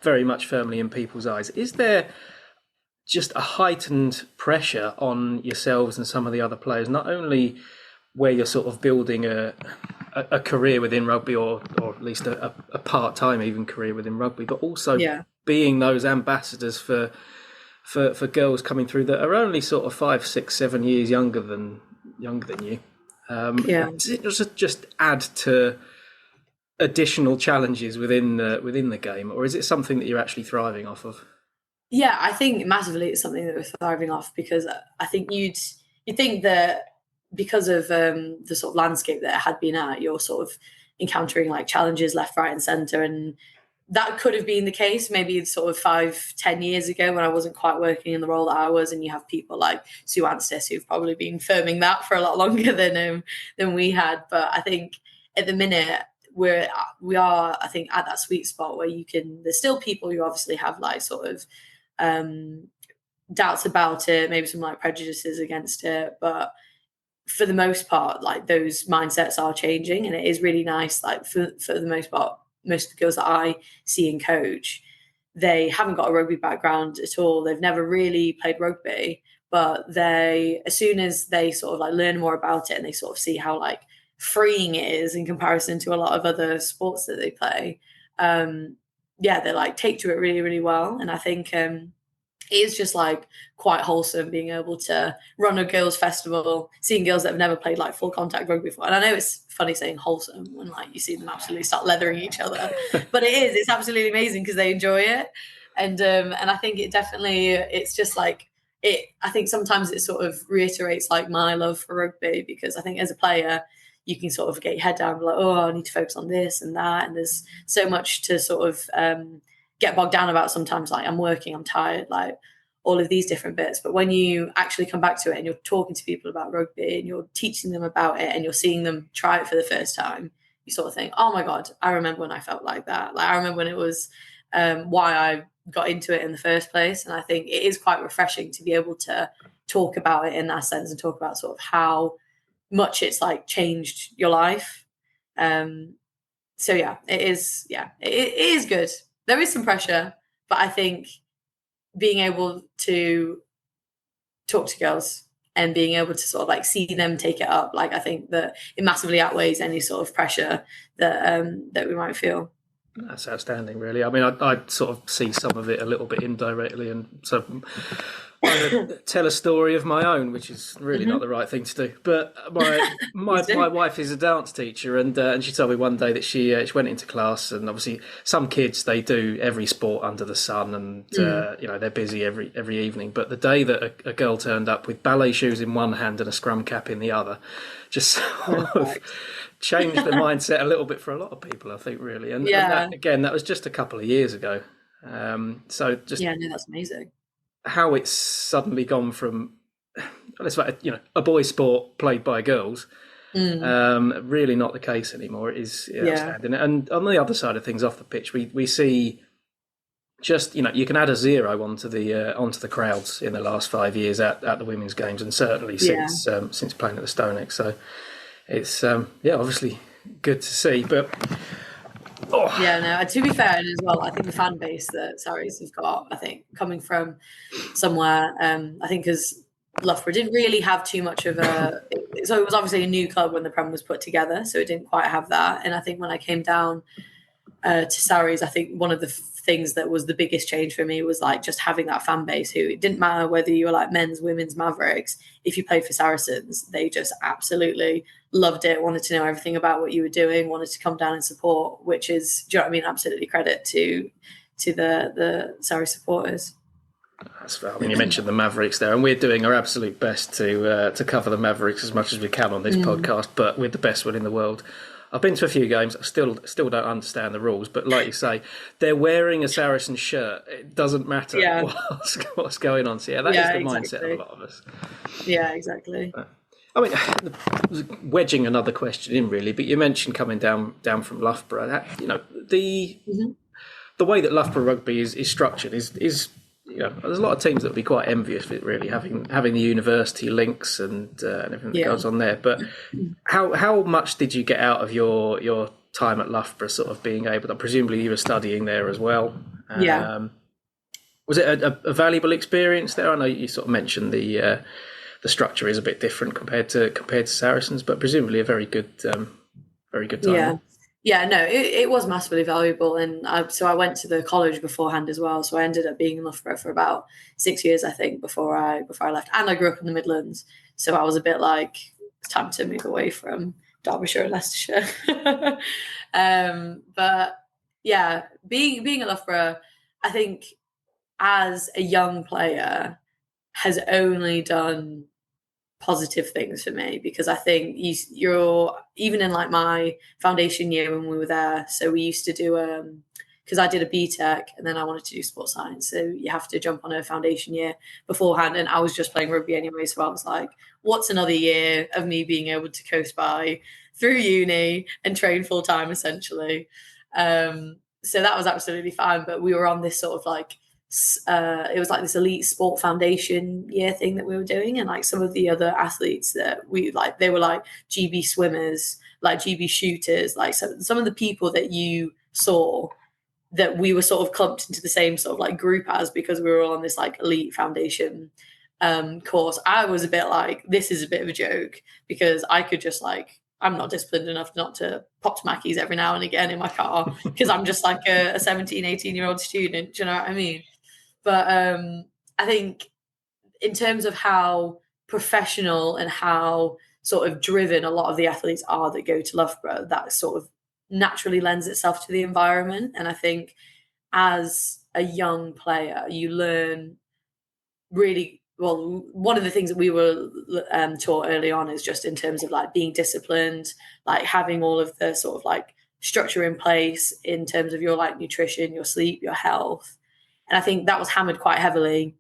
very much firmly in people's eyes. Is there just a heightened pressure on yourselves and some of the other players, not only where you're sort of building a career within rugby, or at least a part-time even career within rugby, but also being those ambassadors for girls coming through that are only sort of 5, 6, 7 years younger than you? Does it just add to additional challenges within the game, or is it something that you're actually thriving off of? Yeah, I think massively it's something that we're thriving off, because I think you'd think that because of the sort of landscape that it had been at, you're sort of encountering like challenges left, right, and centre, and that could have been the case maybe sort of 5-10 years ago when I wasn't quite working in the role that I was, and you have people like Sue Anstice who've probably been firming that for a lot longer than we had. But I think at the minute we are I think at that sweet spot where there's still people who obviously have like sort of doubts about it, maybe some like prejudices against it, but for the most part, like those mindsets are changing, and it is really nice. Like for the most part, most of the girls that I see and coach, they haven't got a rugby background at all. They've never really played rugby, but as soon as they sort of like learn more about it and they sort of see how like freeing it is in comparison to a lot of other sports that they play, they like take to it really, really well. And I think it is just like quite wholesome being able to run a girls' festival, seeing girls that have never played like full contact rugby before. And I know it's funny saying wholesome when like you see them absolutely start leathering each other, but it's absolutely amazing because they enjoy it. And I think it's just like I think sometimes it sort of reiterates like my love for rugby, because I think as a player, you can sort of get your head down and be like, oh, I need to focus on this and that. And there's so much to sort of get bogged down about sometimes, like I'm working, I'm tired, like all of these different bits. But when you actually come back to it and you're talking to people about rugby and you're teaching them about it and you're seeing them try it for the first time, you sort of think, oh my God, I remember when I felt like that. Like I remember when it was why I got into it in the first place. And I think it is quite refreshing to be able to talk about it in that sense and talk about sort of how much it's like changed your life. So yeah, it is good. There is some pressure, but I think being able to talk to girls and being able to sort of like see them take it up, like I think that it massively outweighs any sort of pressure that we might feel. That's outstanding, really. I mean, I sort of see some of it a little bit indirectly, and so I tell a story of my own, which is really not the right thing to do. But my wife is a dance teacher, and she told me one day that she went into class, and obviously some kids, they do every sport under the sun, and they're busy every evening. But the day that a girl turned up with ballet shoes in one hand and a scrum cap in the other, just sort of changed the mindset a little bit for a lot of people, I think, really. And that was just a couple of years ago. So just that's amazing. How it's suddenly gone from a boys' sport played by girls, really not the case anymore. It is outstanding. And on the other side of things, off the pitch, we see just you can add a 0 onto the crowds in the last 5 years at the women's games, and certainly since playing at the Stonex. So it's obviously good to see, but. To be fair, and as well, I think the fan base that Sarries have got, I think coming from somewhere, I think because Loughborough didn't really have too much of so it was obviously a new club when the Prem was put together, so it didn't quite have that. And I think when I came down to Sarries, I think one of the things that was the biggest change for me was like just having that fan base who, it didn't matter whether you were like men's, women's, Mavericks, if you played for Saracens, they just absolutely loved it, wanted to know everything about what you were doing, wanted to come down and support, which is, do you know what I mean, absolutely credit to the Sarri supporters. I mean, you mentioned the Mavericks there, and we're doing our absolute best to cover the Mavericks as much as we can on this podcast, but with the best will in the world. I've been to a few games. I still don't understand the rules, but like you say, they're wearing a Saracen shirt. It doesn't matter what's going on. So that is the mindset of a lot of us. Yeah, exactly. I mean, wedging another question in really, but you mentioned coming down from Loughborough. The way that Loughborough rugby is structured is there's a lot of teams that would be quite envious of it, really, having the university links and everything that goes on there. But how much did you get out of your time at Loughborough, sort of being able to, presumably you were studying there as well? Was it a valuable experience there? I know you sort of mentioned the structure is a bit different compared to Saracens, but presumably a very good time. No, it was massively valuable, and I went to the college beforehand as well. So I ended up being in Loughborough for about 6 years, I think, before I left. And I grew up in the Midlands, so I was a bit like, it's time to move away from Derbyshire and Leicestershire. But yeah, being at Loughborough, I think as a young player has only done positive things for me, because I think you're even in like my foundation year when we were there. So we used to do because I did a BTEC and then I wanted to do sports science, so you have to jump on a foundation year beforehand, and I was just playing rugby anyway, so I was like, what's another year of me being able to coast by through uni and train full time essentially. So that was absolutely fine, but we were on this sort of like it was like this elite sport foundation year thing that we were doing, and like some of the other athletes that we like, they were like GB swimmers, like GB shooters, like some of the people that you saw that we were sort of clumped into the same sort of like group as, because we were all on this like elite foundation course. I was a bit like, this is a bit of a joke, because I could just like, I'm not disciplined enough not to pop Mackies every now and again in my car, because I'm just like a 17, 18-year-old student. Do you know what I mean? But I think in terms of how professional and how sort of driven a lot of the athletes are that go to Loughborough, that sort of naturally lends itself to the environment. And I think as a young player, you learn really well. One of the things that we were taught early on is just in terms of like being disciplined, like having all of the sort of like structure in place in terms of your like nutrition, your sleep, your health. And I think that was hammered quite heavily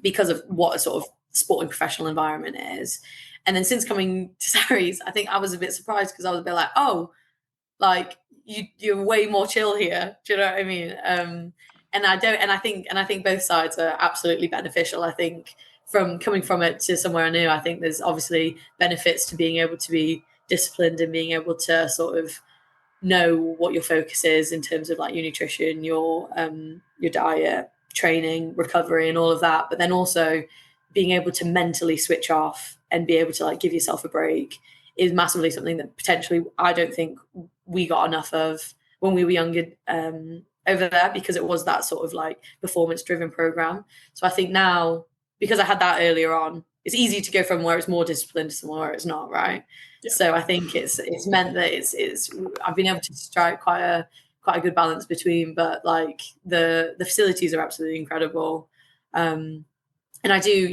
because of what a sort of sporting professional environment is. And then since coming to Sarries, I think I was a bit surprised, because I was a bit like, oh, like you're way more chill here. Do you know what I mean? And I think both sides are absolutely beneficial. I think from coming from it to somewhere new, I think there's obviously benefits to being able to be disciplined and being able to sort of know what your focus is in terms of like your nutrition, your diet, training, recovery, and all of that. But then also being able to mentally switch off and be able to like give yourself a break is massively something that potentially I don't think we got enough of when we were younger over there, because it was that sort of like performance driven program. So I think now, because I had that earlier on, it's easy to go from where it's more disciplined to somewhere where it's not, right? Yeah. So I think it's meant that it's I've been able to strike quite a good balance between, but like the facilities are absolutely incredible. And I do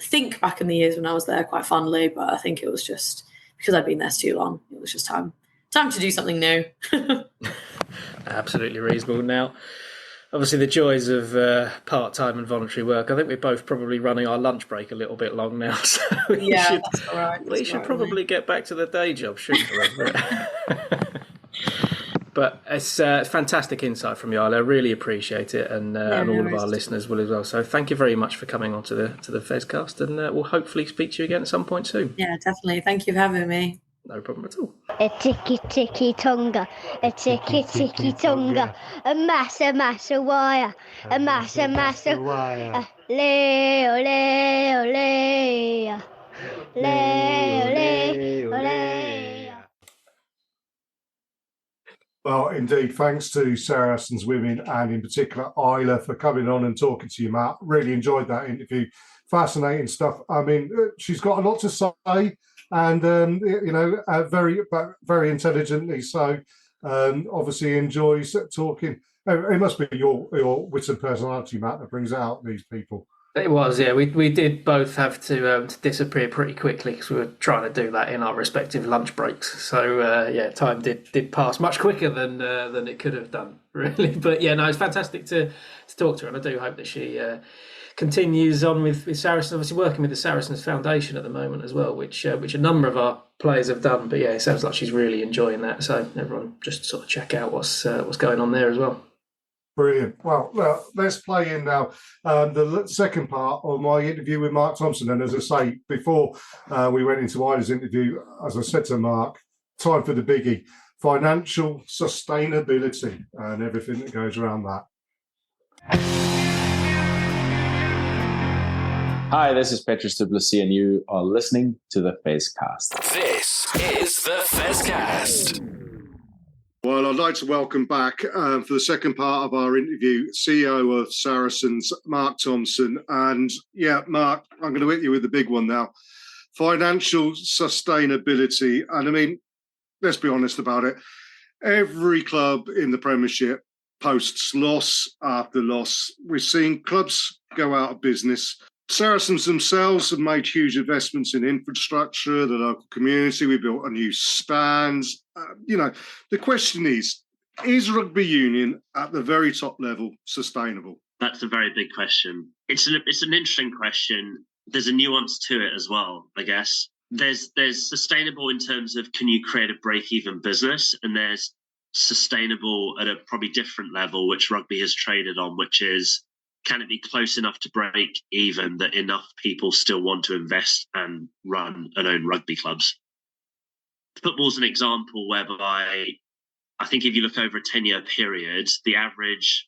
think back in the years when I was there quite fondly, but I think it was just because I'd been there too long. It was just time to do something new. Absolutely reasonable. Now, obviously, the joys of part-time and voluntary work. I think we're both probably running our lunch break a little bit long now. So that's all right. We should probably get back to the day job, shouldn't we? But it's fantastic insight from you, Isla. I really appreciate it, and all of our listeners will as well. So thank you very much for coming on to the Fezcast, and we'll hopefully speak to you again at some point soon. Yeah, definitely. Thank you for having me. No problem at all. A ticky ticky tonga, a ticky ticky tonga, a massa wire, a massa wire. Leo, leo, leo, leo, leo, leo. Well, indeed, thanks to Saracens Women and in particular Isla for coming on and talking to you, Matt. Really enjoyed that interview. Fascinating stuff. I mean, she's got a lot to say. And very intelligently. So obviously enjoys talking. It must be your wit and personality, Matt, that brings out these people. It was, yeah. We did both have to disappear pretty quickly because we were trying to do that in our respective lunch breaks. So time did pass much quicker than it could have done, really. But yeah, no, it's fantastic to talk to her, and I do hope that she continues on with Saracens, obviously working with the Saracens Foundation at the moment as well, which a number of our players have done. But yeah, it sounds like she's really enjoying that. So everyone just sort of check out what's going on there as well. Brilliant. Well, let's play in now the second part of my interview with Mark Thompson. And as I say, before we went into Isla's interview, as I said to Mark, time for the biggie. financial sustainability and everything that goes around that. Hi, this is Petrus Duplessis, and you are listening to the Fezcast. This is the Fezcast. Well, I'd like to welcome back for the second part of our interview, CEO of Saracens, Mark Thompson. And yeah, Mark, I'm going to hit you with the big one now. Financial sustainability. And I mean, let's be honest about it. Every club in the Premiership posts loss after loss. We've seen clubs go out of business. Saracens themselves have made huge investments in infrastructure, the local community. We built a new stand. The question is rugby union at the very top level sustainable? That's a very big question. It's an interesting question. There's a nuance to it as well, I guess. There's sustainable in terms of, can you create a break-even business? And there's sustainable at a probably different level, which rugby has traded on, which is, can it be close enough to break even that enough people still want to invest and run and own rugby clubs? Football's an example whereby I think if you look over a 10-year period, the average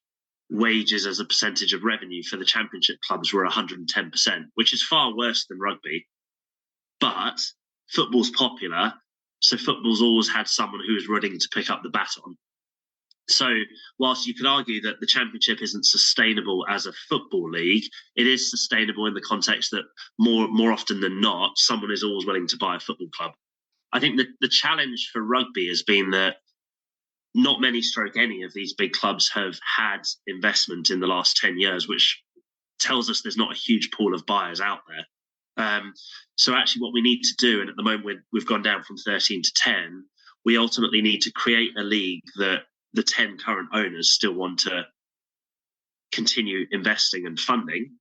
wages as a percentage of revenue for the championship clubs were 110%, which is far worse than rugby. But football's popular, so football's always had someone who is willing to pick up the baton. So whilst you could argue that the championship isn't sustainable as a football league, it is sustainable in the context that more often than not, someone is always willing to buy a football club. I think that the challenge for rugby has been that not many any of these big clubs have had investment in the last 10 years, which tells us there's not a huge pool of buyers out there. So actually what we need to do, and at the moment we've gone down from 13 to 10, we ultimately need to create a league that the 10 current owners still want to continue investing and funding.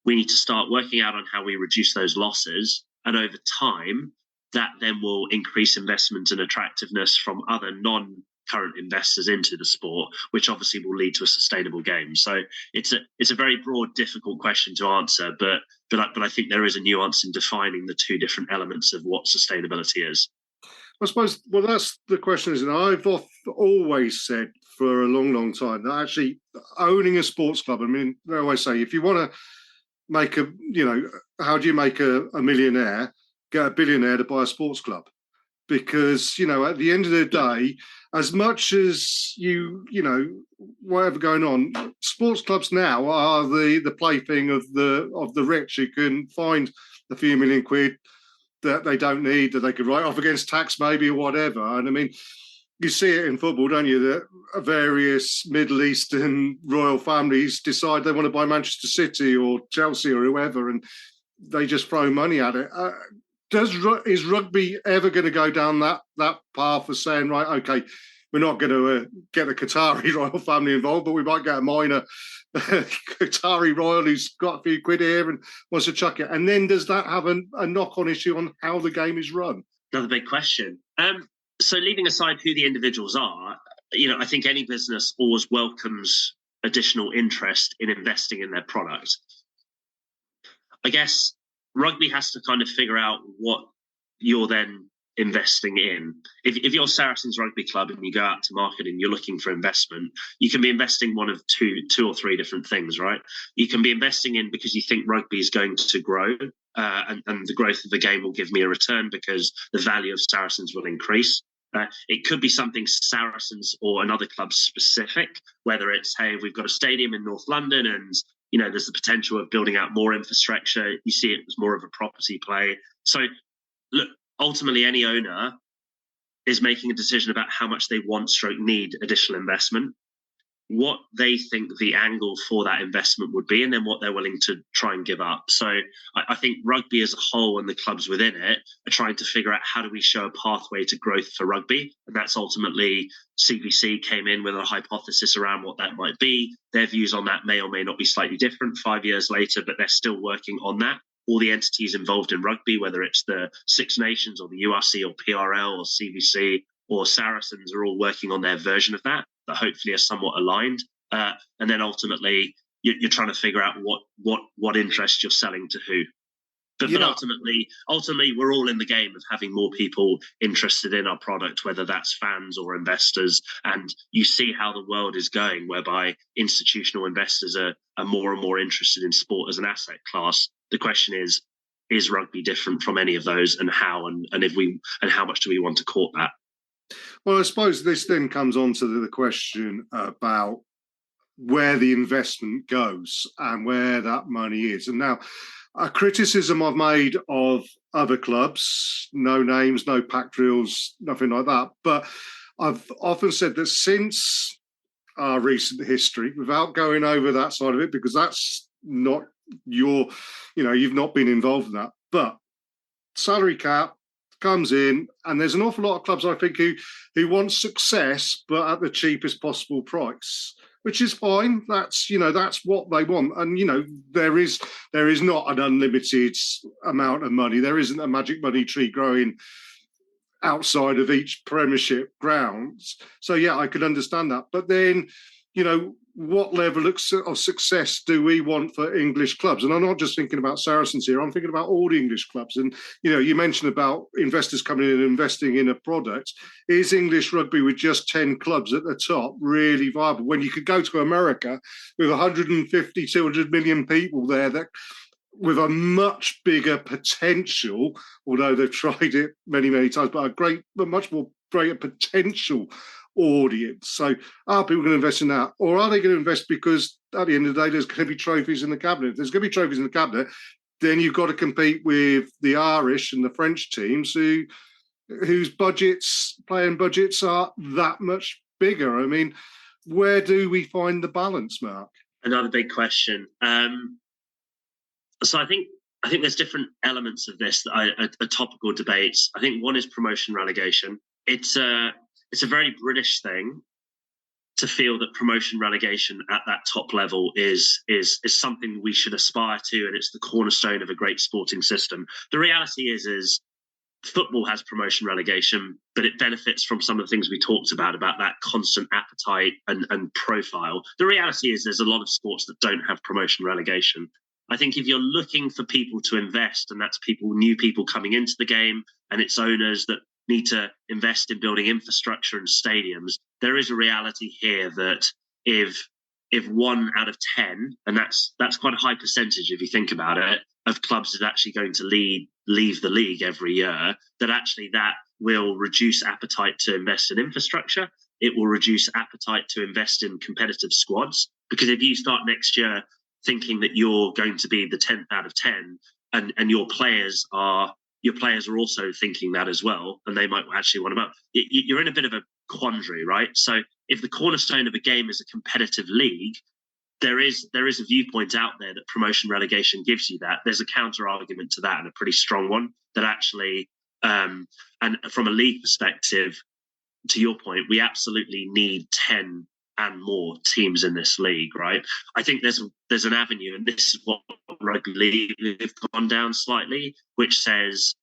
We need to start working out on how we reduce those losses. And over time, that then will increase investment and attractiveness from other non-current investors into the sport, which obviously will lead to a sustainable game. So it's a very broad, difficult question to answer, but I think there is a nuance in defining the two different elements of what sustainability is. I suppose, well, that's the question, isn't it? I've always said for a long, long time that actually owning a sports club, I mean, they always say, if you want to make how do you make a millionaire? Get a billionaire to buy a sports club. Because, at the end of the day, as much as whatever going on, sports clubs now are the plaything of the rich who can find a few million quid that they don't need, that they could write off against tax maybe or whatever. And I mean, you see it in football, don't you, that various Middle Eastern royal families decide they want to buy Manchester City or Chelsea or whoever, and they just throw money at it. Is rugby ever going to go down that path of saying, right, okay, we're not going to get the Qatari royal family involved, but we might get a minor Qatari royal who's got a few quid here and wants to chuck it? And then does that have a knock-on issue on how the game is run? Another big question. So leaving aside who the individuals are, I think any business always welcomes additional interest in investing in their product. I guess rugby has to kind of figure out what you're then investing in. If you're Saracens Rugby Club and you go out to market and you're looking for investment, you can be investing one of two or three different things, right? You can be investing in because you think rugby is going to grow and the growth of the game will give me a return because the value of Saracens will increase. It could be something Saracens or another club specific, whether it's, hey, we've got a stadium in North London and there's the potential of building out more infrastructure. You see it as more of a property play. So look, ultimately any owner is making a decision about how much they need additional investment, what they think the angle for that investment would be, and then what they're willing to try and give up. So I think rugby as a whole and the clubs within it are trying to figure out how do we show a pathway to growth for rugby. And that's ultimately CVC came in with a hypothesis around what that might be. Their views on that may or may not be slightly different 5 years later, but they're still working on that. All the entities involved in rugby, whether it's the Six Nations or the URC or PRL or CVC or Saracens, are all working on their version of that hopefully are somewhat aligned. And then ultimately, you're trying to figure out what interest you're selling to who. But ultimately, we're all in the game of having more people interested in our product, whether that's fans or investors. And you see how the world is going, whereby institutional investors are more and more interested in sport as an asset class. The question is rugby different from any of those, and how, and how much do we want to court that? Well, I suppose this then comes on to the question about where the investment goes and where that money is. And now, a criticism I've made of other clubs, no names, no pack drills, nothing like that, but I've often said that since our recent history, without going over that side of it, because that's not you've not been involved in that, but salary cap comes in, and there's an awful lot of clubs, I think, who want success, but at the cheapest possible price, which is fine. That's what they want. And, there is not an unlimited amount of money. There isn't a magic money tree growing outside of each Premiership grounds. So, yeah, I could understand that. But then, what level of success do we want for English clubs? And I'm not just thinking about Saracens here. I'm thinking about all the English clubs. And, you mentioned about investors coming in and investing in a product. Is English rugby with just 10 clubs at the top really viable? When you could go to America with 150, 200 million people there that with a much bigger potential, although they've tried it many, many times, but much more greater potential audience. So are people going to invest in that, or are they going to invest because at the end of the day there's going to be trophies in the cabinet? If there's going to be trophies in the cabinet, then you've got to compete with the Irish and the French teams whose playing budgets are that much bigger. I mean, where do we find the balance, Mark? Another big question. So I think there's different elements of this that are topical debates. I think one is promotion relegation. It's a very British thing to feel that promotion relegation at that top level is something we should aspire to, and it's the cornerstone of a great sporting system. The reality is football has promotion relegation, but it benefits from some of the things we talked about that constant appetite and profile. The reality is there's a lot of sports that don't have promotion relegation. I think if you're looking for people to invest, and that's new people coming into the game, and it's owners that need to invest in building infrastructure and stadiums, there is a reality here that if 1 out of 10, and that's quite a high percentage if you think about it, of clubs is actually going to leave the league every year, that will reduce appetite to invest in infrastructure. It will reduce appetite to invest in competitive squads, because if you start next year thinking that you're going to be the 10th out of 10, and your players are also thinking that as well, and they might actually want to vote, you're in a bit of a quandary, right? So if the cornerstone of a game is a competitive league, there is a viewpoint out there that promotion relegation gives you that. There's a counter argument to that, and a pretty strong one, that actually, and from a league perspective, to your point, we absolutely need 10 and more teams in this league, right? I think there's an avenue, and this is what rugby league have gone down slightly, which says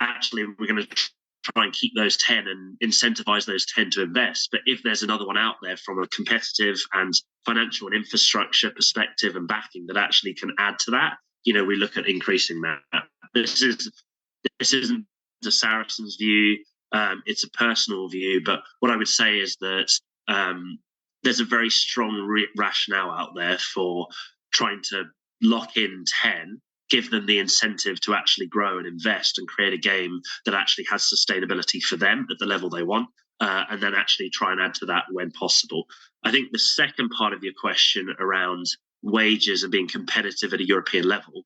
actually we're going to try and keep those 10 and incentivize those 10 to invest. But if there's another one out there from a competitive and financial and infrastructure perspective and backing that actually can add to that, we look at increasing that. This isn't the Saracens' view. It's a personal view, but what I would say is that there's a very strong rationale out there for trying to lock in 10, give them the incentive to actually grow and invest and create a game that actually has sustainability for them at the level they want, and then actually try and add to that when possible. I think the second part of your question around wages and being competitive at a European level,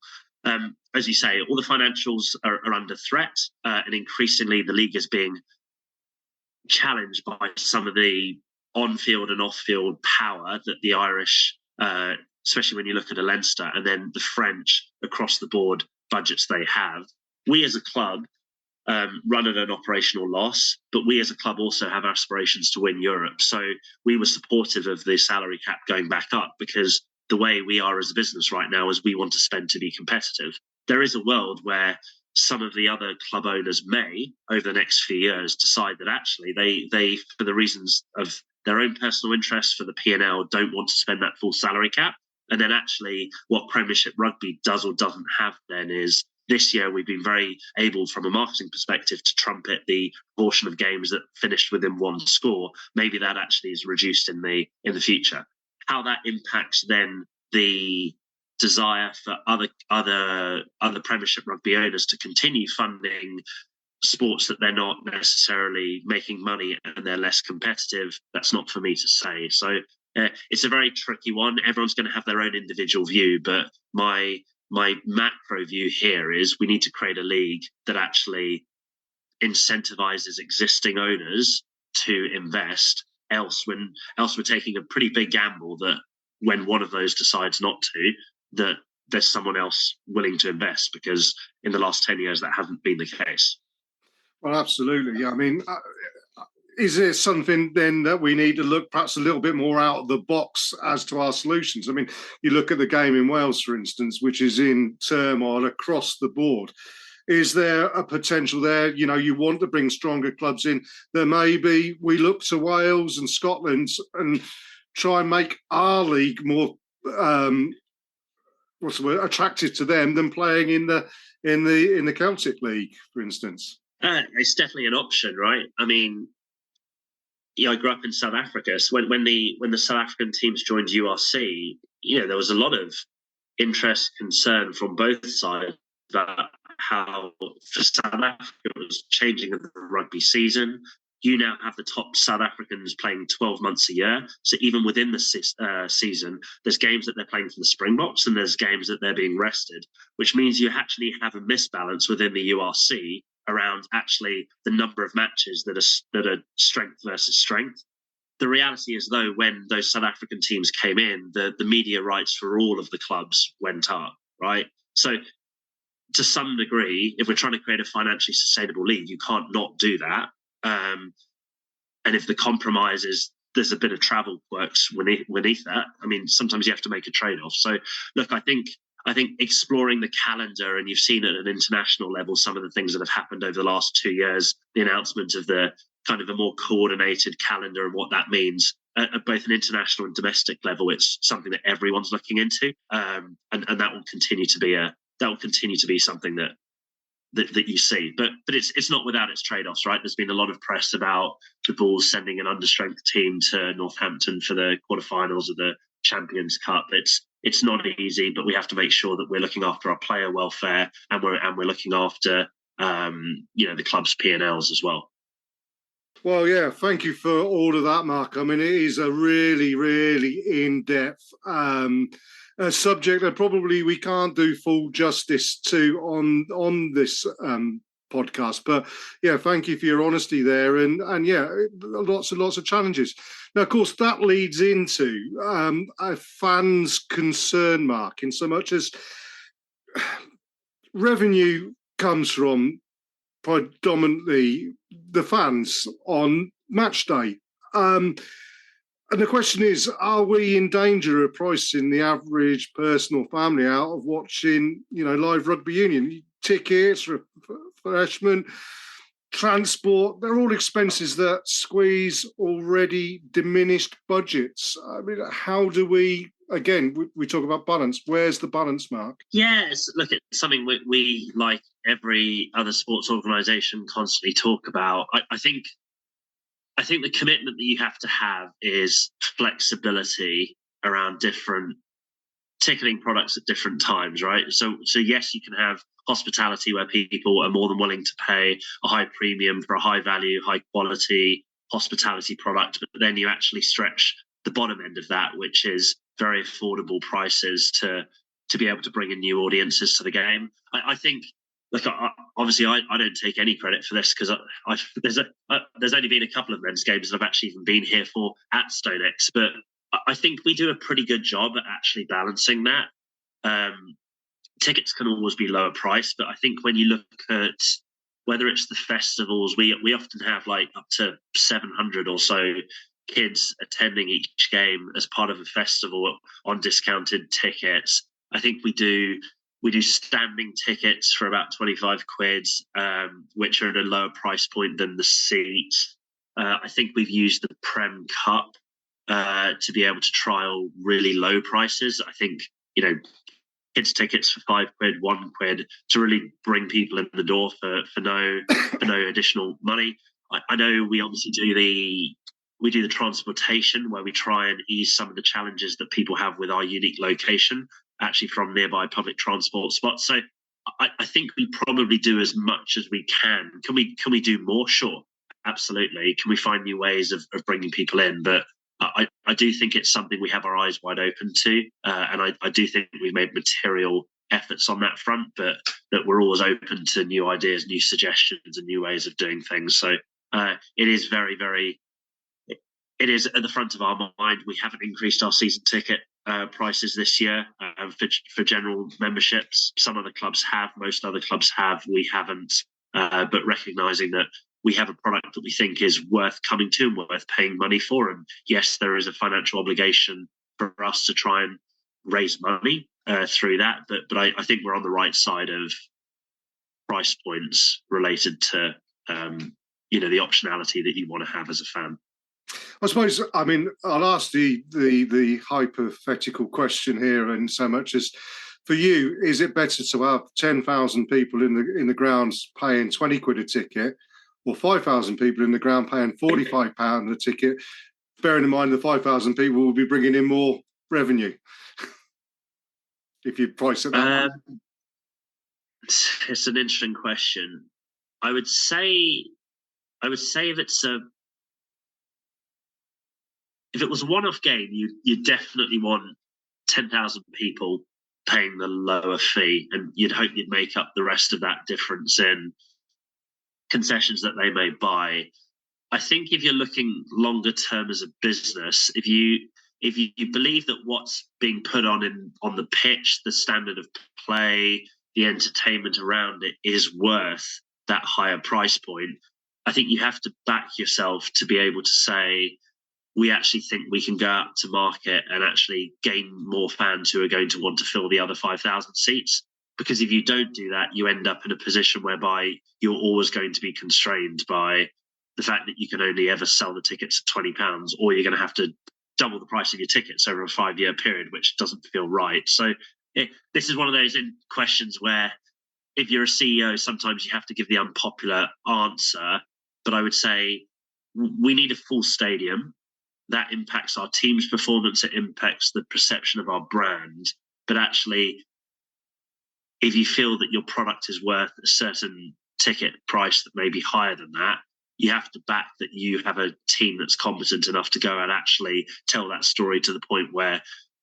as you say, all the financials are under threat, and increasingly the league is being challenged by some of the on-field and off-field power that the Irish, especially when you look at a Leinster, and then the French across the board budgets they have. We as a club run at an operational loss, but we as a club also have aspirations to win Europe. So we were supportive of the salary cap going back up, because the way we are as a business right now is we want to spend to be competitive. There is a world where some of the other club owners may, over the next few years, decide that actually they for the reasons of their own personal interest for the P&L, don't want to spend that full salary cap. And then actually what Premiership Rugby does or doesn't have then is this year we've been very able, from a marketing perspective, to trumpet the portion of games that finished within one score. Maybe that actually is reduced in the future. How that impacts then the desire for other Premiership rugby owners to continue funding sports that they're not necessarily making money and they're less competitive, that's not for me to say. So it's a very tricky one. Everyone's going to have their own individual view, but my macro view here is we need to create a league that actually incentivizes existing owners to invest. Else we're taking a pretty big gamble that when one of those decides not to, that there's someone else willing to invest, because in the last 10 years that hasn't been the case. Well, absolutely. I mean, is there something then that we need to look perhaps a little bit more out of the box as to our solutions? I mean, you look at the game in Wales, for instance, which is in turmoil across the board. Is there a potential there? You know, you want to bring stronger clubs in. There may be, we look to Wales and Scotland and try and make our league more attractive to them than playing in the Celtic League, for instance. It's definitely an option, right? I mean, I grew up in South Africa, so when the South African teams joined URC, there was a lot of interest, concern from both sides about how for South Africa it was changing the rugby season. You now have the top South Africans playing 12 months a year. So even within the season, there's games that they're playing for the Springboks and there's games that they're being rested, which means you actually have a misbalance within the URC around actually the number of matches that are strength versus strength. The reality is, though, when those South African teams came in, the media rights for all of the clubs went up, right? So to some degree, if we're trying to create a financially sustainable league, you can't not do that. And if the compromise is there's a bit of travel works beneath that, I mean, sometimes you have to make a trade-off. So look, I think exploring the calendar, and you've seen at an international level some of the things that have happened over the last 2 years, the announcement of the kind of a more coordinated calendar and what that means at both an international and domestic level, it's something that everyone's looking into, and that will continue to be something that you see, but it's not without its trade-offs, right? There's been a lot of press about the Bulls sending an understrength team to Northampton for the quarterfinals of the Champions Cup. It's not easy, but we have to make sure that we're looking after our player welfare and we're looking after the club's P&Ls as well. Well, yeah, thank you for all of that, Mark. I mean, it is a really, really in-depth a subject that probably we can't do full justice to on this podcast. But yeah, thank you for your honesty there, and yeah, lots and lots of challenges. Now, of course, that leads into a fan's concern, Mark, in so much as revenue comes from predominantly the fans on match day. And the question is, are we in danger of pricing the average person or family out of watching, live rugby union? Tickets, refreshment, transport, they're all expenses that squeeze already diminished budgets. I mean, how do we, again, we talk about balance. Where's the balance, Mark? Yes, look, it's something we like every other sports organisation, constantly talk about. I think the commitment that you have to have is flexibility around different ticketing products at different times, right? So yes, you can have hospitality where people are more than willing to pay a high premium for a high value, high quality hospitality product, but then you actually stretch the bottom end of that, which is very affordable prices to be able to bring in new audiences to the game. I think, look, obviously, I don't take any credit for this because there's only been a couple of men's games that I've actually even been here for at StoneX, but I think we do a pretty good job at actually balancing that. Tickets can always be lower price, but I think when you look at whether it's the festivals, we often have like up to 700 or so kids attending each game as part of a festival on discounted tickets. I think we do standing tickets for about 25 quid, which are at a lower price point than the seats. I think we've used the Prem Cup to be able to trial really low prices. I think, kids tickets for £5, £1, to really bring people in the door for no additional money. I know we obviously do the transportation, where we try and ease some of the challenges that people have with our unique location, actually from nearby public transport spots. So I think we probably do as much as we can. Can we do more? Sure, absolutely. Can we find new ways of bringing people in? But I do think it's something we have our eyes wide open to, and I do think we've made material efforts on that front, but that we're always open to new ideas, new suggestions, and new ways of doing things. So it is very, very, it is at the front of our mind. We haven't increased our season ticket prices this year for general memberships. Some other clubs have, most other clubs have, we haven't, but recognising that we have a product that we think is worth coming to and worth paying money for. And yes, there is a financial obligation for us to try and raise money through that. But I think we're on the right side of price points related to, the optionality that you want to have as a fan. I suppose, I mean, I'll ask the hypothetical question here, and so much as for you, is it better to have 10,000 people in the grounds paying £20 a ticket, or 5,000 people in the ground paying £45 a ticket, bearing in mind the 5,000 people will be bringing in more revenue if you price it that way? It's an interesting question. I would say if it was a one-off game, you definitely want 10,000 people paying the lower fee, and you'd hope you'd make up the rest of that difference in concessions that they may buy. I think if you're looking longer term as a business, if you believe that what's being put on the pitch, the standard of play, the entertainment around it is worth that higher price point, I think you have to back yourself to be able to say, we actually think we can go out to market and actually gain more fans who are going to want to fill the other 5,000 seats. Because if you don't do that, you end up in a position whereby you're always going to be constrained by the fact that you can only ever sell the tickets at £20, or you're going to have to double the price of your tickets over a 5-year period, which doesn't feel right. So this is one of those questions where if you're a CEO, sometimes you have to give the unpopular answer. But I would say we need a full stadium. That impacts our team's performance. It impacts the perception of our brand. But actually, if you feel that your product is worth a certain ticket price that may be higher than that, you have to back that you have a team that's competent enough to go and actually tell that story to the point where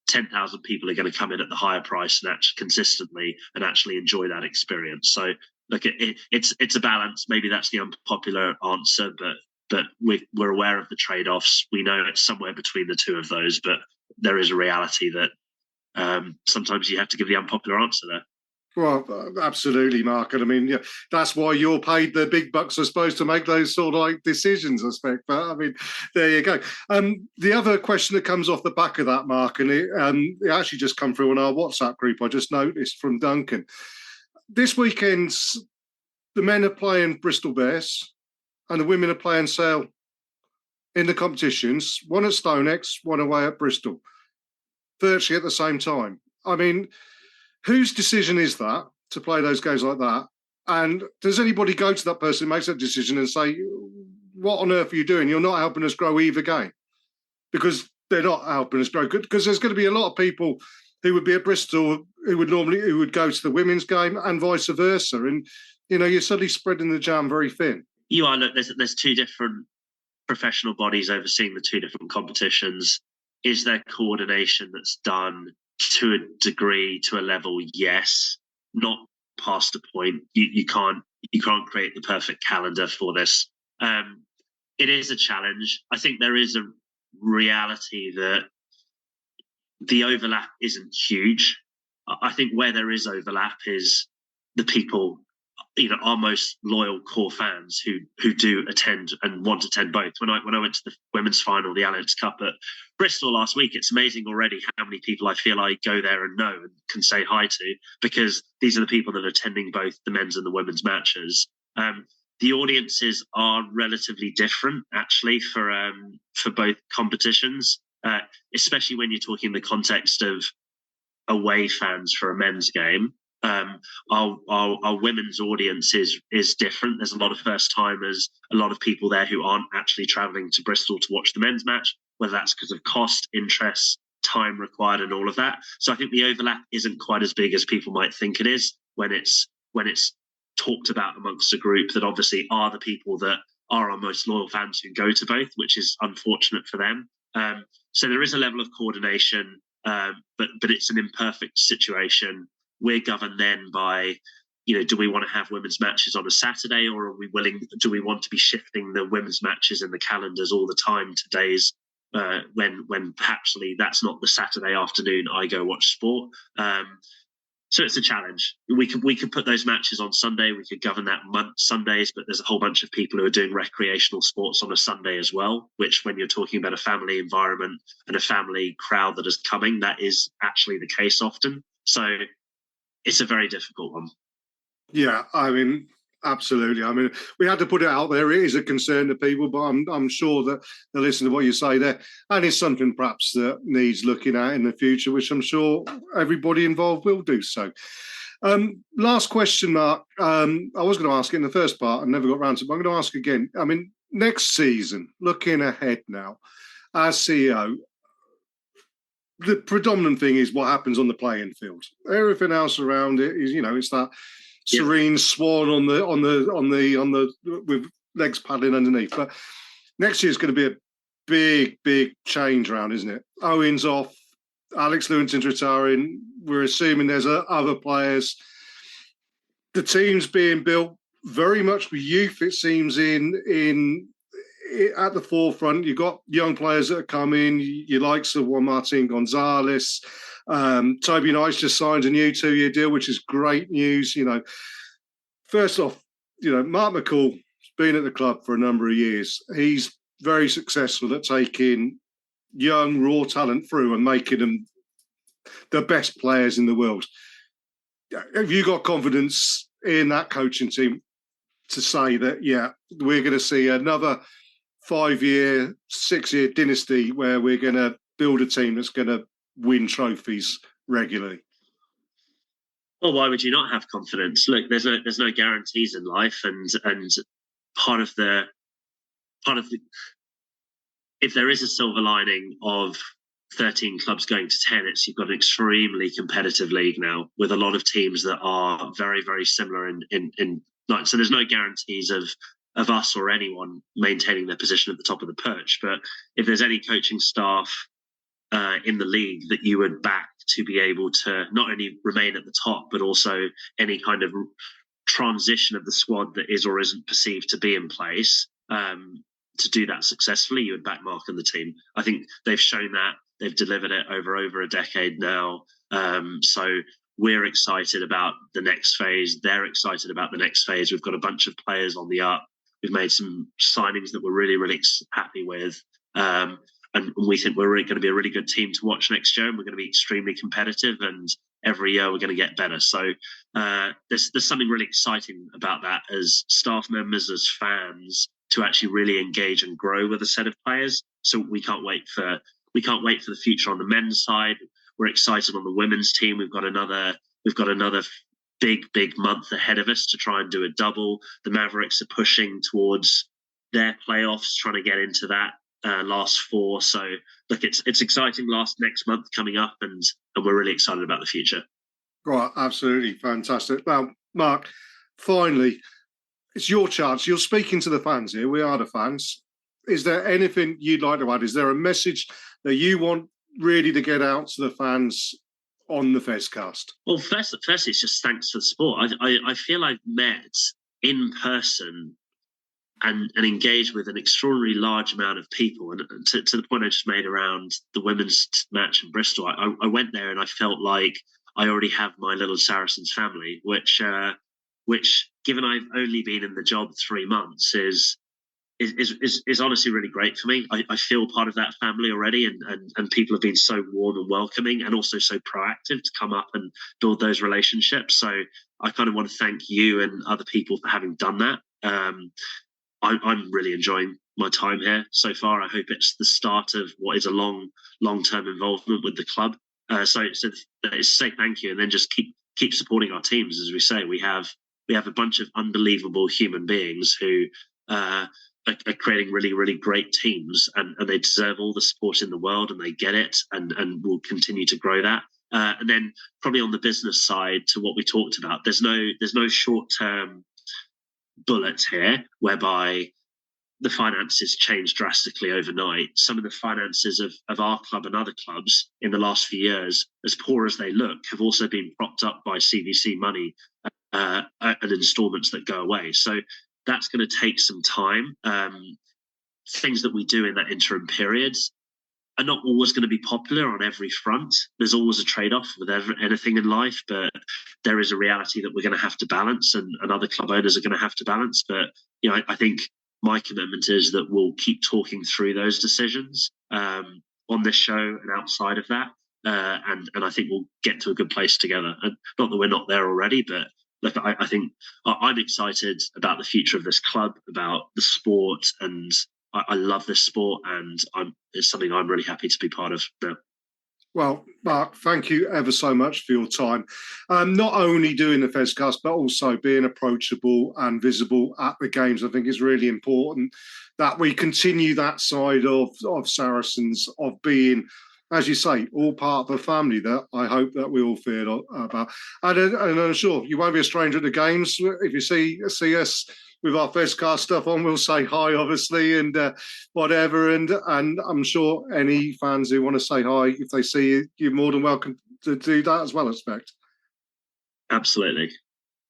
10,000 people are going to come in at the higher price and actually consistently and actually enjoy that experience. So look, it's a balance. Maybe that's the unpopular answer, but we're aware of the trade-offs. We know it's somewhere between the two of those, but there is a reality that sometimes you have to give the unpopular answer there. Well, absolutely, Mark. And I mean, yeah, that's why you're paid the big bucks, I suppose, to make those sort of like decisions, I expect. But I mean, there you go. The other question that comes off the back of that, Mark, and it actually just come through on our WhatsApp group, I just noticed from Duncan. This weekend, the men are playing Bristol Bears and the women are playing Sale in the competitions, one at Stonex, one away at Bristol, virtually at the same time. I mean, whose decision is that to play those games like that? And does anybody go to that person who makes that decision and say, what on earth are you doing? You're not helping us grow either game. Because they're not helping us grow. Because there's going to be a lot of people who would be at Bristol who would go to the women's game and vice versa. And, you're suddenly spreading the jam very thin. You are. Look, there's two different professional bodies overseeing the two different competitions. Is there coordination that's done to a degree, to a level? Yes, not past the point. You can't create the perfect calendar for this. It is a challenge. I think there is a reality that the overlap isn't huge. I think where there is overlap is the people, our most loyal core fans who do attend and want to attend both. When I went to the women's final, the Allianz Cup at Bristol last week, it's amazing already how many people I feel I go there and know and can say hi to, because these are the people that are attending both the men's and the women's matches. The audiences are relatively different, actually, for both competitions, especially when you're talking in the context of away fans for a men's game. Our women's audience is different. There's a lot of first timers, a lot of people there who aren't actually travelling to Bristol to watch the men's match, whether that's because of cost, interest, time required, and all of that. So I think the overlap isn't quite as big as people might think it is when it's talked about amongst a group that obviously are the people that are our most loyal fans who go to both, which is unfortunate for them. So there is a level of coordination, but it's an imperfect situation. We're governed then by, do we want to have women's matches on a Saturday, or do we want to be shifting the women's matches in the calendars all the time to days when perhaps that's not the Saturday afternoon I go watch sport. So it's a challenge. We could put those matches on Sunday. We could govern that Sundays, but there's a whole bunch of people who are doing recreational sports on a Sunday as well, which when you're talking about a family environment and a family crowd that is coming, that is actually the case often. So it's a very difficult one. Yeah, I mean, absolutely. I mean, we had to put it out there. It is a concern to people, but I'm sure that they'll listen to what you say there. And it's something perhaps that needs looking at in the future, which I'm sure everybody involved will do so. Last question, Mark. I was going to ask it in the first part and never got around to it, but I'm going to ask again. I mean, next season, looking ahead now, as CEO, the predominant thing is what happens on the playing field. Everything else around it is, it's that serene swan on the with legs paddling underneath. But next year's going to be a big change round, isn't it? Owen's off, Alex Lewington's retiring. We're assuming there's other players. The team's being built very much with youth. It seems in at the forefront. You've got young players that are coming. You likes of Juan Martin Gonzalez. Toby Knight's just signed a new 2-year deal, which is great news. First off, Mark McCall's been at the club for a number of years. He's very successful at taking young, raw talent through and making them the best players in the world. Have you got confidence in that coaching team to say that, we're going to see another 5-year, 6-year dynasty where we're going to build a team that's going to win trophies regularly? Well, why would you not have confidence? Look, there's no guarantees in life, and part of the if there is a silver lining of 13 clubs going to 10, you've got an extremely competitive league now with a lot of teams that are very, very similar in so there's no guarantees of us or anyone maintaining their position at the top of the perch. But if there's any coaching staff in the league that you would back to be able to not only remain at the top, but also any kind of transition of the squad that is or isn't perceived to be in place, to do that successfully, you would back Mark and the team. I think they've shown that. They've delivered it over a decade now. So we're excited about the next phase. They're excited about the next phase. We've got a bunch of players on the up. We've made some signings that we're really, really happy with. And we think we're really going to be a really good team to watch next year, and we're going to be extremely competitive, and every year we're going to get better. So there's something really exciting about that as staff members, as fans, to actually really engage and grow with a set of players. So we can't wait for the future on the men's side. We're excited on the women's team. We've got another big month ahead of us to try and do a double. The Mavericks are pushing towards their playoffs, trying to get into that last 4. So look, it's exciting next month coming up, and we're really excited about the future. Right, absolutely fantastic. Now, Mark, finally, it's your chance. You're speaking to the fans here. We are the fans. Is there anything you'd like to add? Is there a message that you want really to get out to the fans on the Fezcast? Well, first, it's just thanks for the support. I feel I've met in person and engaged with an extraordinarily large amount of people. And to the point I just made around the women's match in Bristol, I went there and I felt like I already have my little Saracens family, which given I've only been in the job 3 months is honestly really great for me. I feel part of that family already, and people have been so warm and welcoming, and also so proactive to come up and build those relationships. So I kind of want to thank you and other people for having done that. I'm really enjoying my time here so far. I hope it's the start of what is a long-term involvement with the club. So it's to say thank you, and then just keep supporting our teams. As we say, we have a bunch of unbelievable human beings who are creating really, really great teams, and they deserve all the support in the world, and they get it, and will continue to grow that. And then probably on the business side, to what we talked about, there's no short-term bullets here whereby the finances change drastically overnight. Some of the finances of our club and other clubs in the last few years, as poor as they look, have also been propped up by CVC money and instalments that go away. So that's going to take some time. Things that we do in that interim period are not always going to be popular on every front. There's always a trade-off with anything in life, but there is a reality that we're going to have to balance, and other club owners are going to have to balance. But I think my commitment is that we'll keep talking through those decisions on this show and outside of that, and I think we'll get to a good place together. And not that we're not there already, but look, I think I'm excited about the future of this club, about the sport, and I love this sport, and it's something I'm really happy to be part of now. Well, Mark, thank you ever so much for your time. Not only doing the Fezcast, but also being approachable and visible at the games. I think it's really important that we continue that side of Saracens, of being, as you say, all part of the family that I hope that we all feel about. And I'm sure you won't be a stranger at the games. If you see us with our Fezcast stuff on, we'll say hi, obviously, and whatever. And I'm sure any fans who want to say hi, if they see you, you're more than welcome to do that as well, I expect. Absolutely.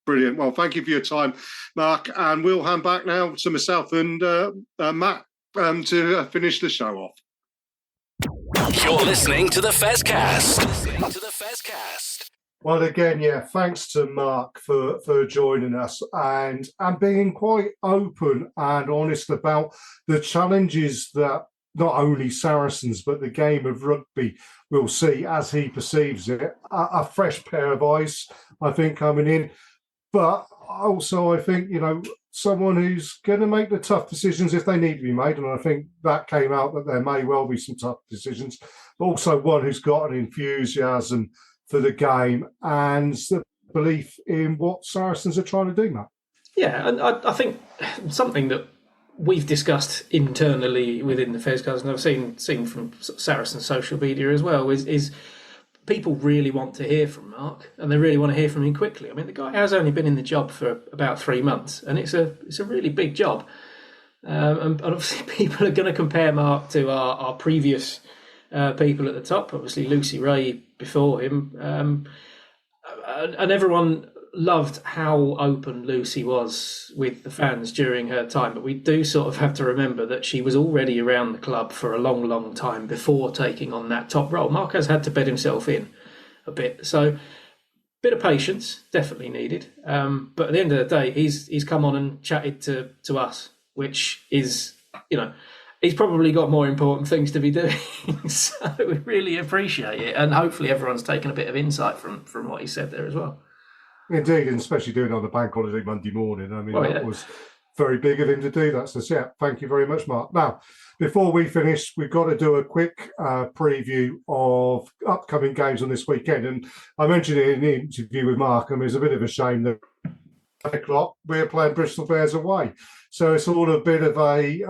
Brilliant. Well, thank you for your time, Mark. And we'll hand back now to myself and Matt to finish the show off. You're listening to the Fezcast. Well, again, thanks to Mark for joining us and being quite open and honest about the challenges that not only Saracens but the game of rugby will see as he perceives it. A fresh pair of eyes, I think, coming in. But also, I think, someone who's going to make the tough decisions if they need to be made. And I think that came out that there may well be some tough decisions, but also one who's got an enthusiasm for the game and the belief in what Saracens are trying to do, Matt. Yeah, and I think something that we've discussed internally within the Fezcast, and I've seen from Saracens social media as well, is people really want to hear from Mark, and they really want to hear from him quickly. I mean, the guy has only been in the job for about 3 months, and it's a really big job. And obviously people are going to compare Mark to our previous people at the top, obviously Lucy Ray before him, and everyone loved how open Lucy was with the fans during her time, but we do sort of have to remember that she was already around the club for a long time before taking on that top role. Mark has had to bed himself in a bit, so a bit of patience definitely needed, but at the end of the day he's come on and chatted to us, which is, he's probably got more important things to be doing. So we really appreciate it. And hopefully everyone's taken a bit of insight from what he said there as well. Indeed, and especially doing it on the bank holiday Monday morning. I mean, that was very big of him to do that. So, thank you very much, Mark. Now, before we finish, we've got to do a quick preview of upcoming games on this weekend. And I mentioned it in the interview with Mark, and it's a bit of a shame that at 8 o'clock we're playing Bristol Bears away. So it's all a bit of a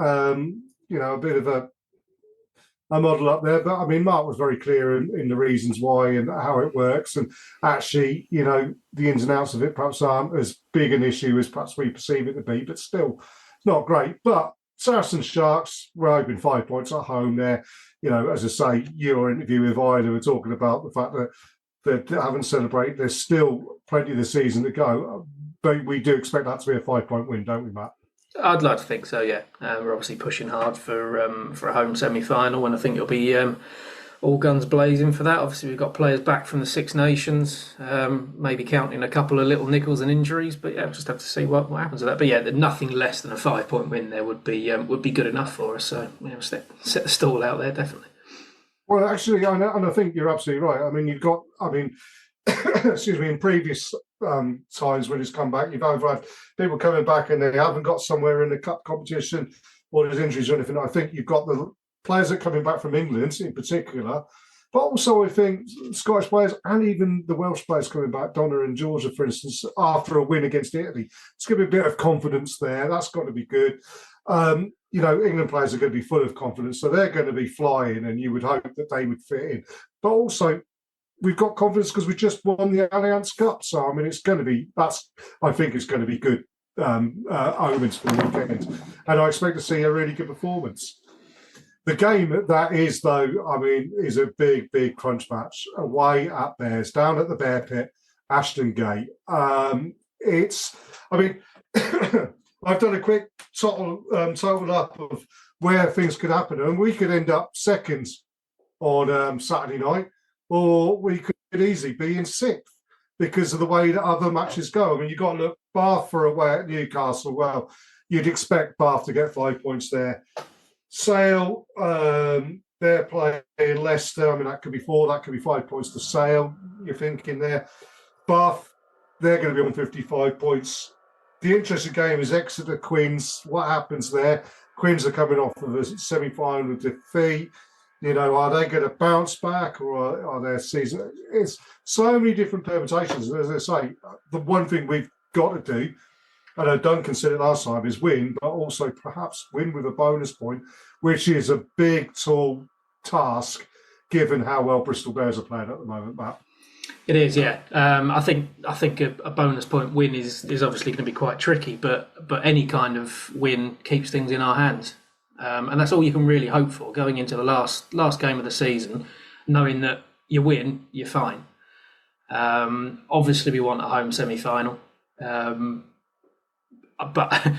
model up there. But I mean, Mark was very clear in the reasons why and how it works. And actually, the ins and outs of it perhaps aren't as big an issue as perhaps we perceive it to be, but still not great. But Saracens Sharks, we're hoping 5 points at home there. As I say, your interview with Ida were talking about the fact that they haven't celebrated. There's still plenty of the season to go. But we do expect that to be a 5-point win, don't we, Matt? I'd like to think so, yeah. We're obviously pushing hard for a home semi-final, and I think it'll be all guns blazing for that. Obviously, we've got players back from the Six Nations, maybe counting a couple of little niggles and injuries, but we'll just have to see what happens with that. But nothing less than a 5-point win there would be good enough for us. So set the stall out there, definitely. Well, actually, and I think you're absolutely right. I mean, excuse me, in previous times when he's come back, you've either had people coming back and they haven't got somewhere in the cup competition or there's injuries or anything. I think you've got the players that are coming back from England in particular But also, I think Scottish players and even the Welsh players coming back, Donna and Georgia, for instance, after a win against Italy, it's going to be a bit of confidence there. That's got to be good. England players are going to be full of confidence, so they're going to be flying, and you would hope that they would fit in. But also, we've got confidence because we just won the Allianz Cup. So, I mean, I think it's going to be good omens for the weekend. And I expect to see a really good performance. The game that is, though, I mean, is a big, big crunch match. Away at Bears, down at the Bear Pit, Ashton Gate. I've done a quick total up of where things could happen, and we could end up second on Saturday night, or we could easily be in sixth because of the way that other matches go. I mean, you've got to look Bath for away at Newcastle. Well, you'd expect Bath to get 5 points there. Sale, they're playing Leicester. I mean, that could be 4, that could be 5 points to Sale, you're thinking there. Bath, they're going to be on 55 points. The interesting game is Exeter Quins. What happens there? Quins are coming off of a semi-final defeat. Are they going to bounce back, or are their season? It's so many different permutations. As I say, the one thing we've got to do, I know Duncan said it last time, is win, but also perhaps win with a bonus point, which is a big, tall task given how well Bristol Bears are playing at the moment, Matt. It is, yeah. I think a bonus point win is obviously going to be quite tricky, but any kind of win keeps things in our hands, and that's all you can really hope for going into the last game of the season, knowing that you win, you're fine. Obviously, we want a home semi-final, but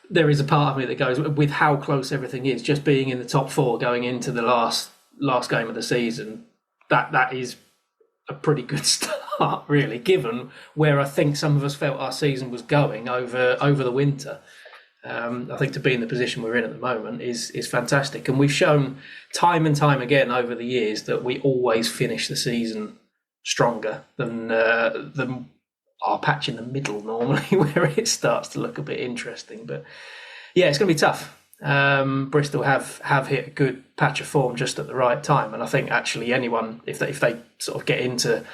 there is a part of me that goes with how close everything is. Just being in the top 4 going into the last game of the season, that is a pretty good start, really, given where I think some of us felt our season was going over the winter. I think to be in the position we're in at the moment is fantastic, and we've shown time and time again over the years that we always finish the season stronger than our patch in the middle normally, where it starts to look a bit interesting. But yeah, it's going to be tough. Bristol have hit a good patch of form just at the right time, and I think actually anyone, if they sort of get into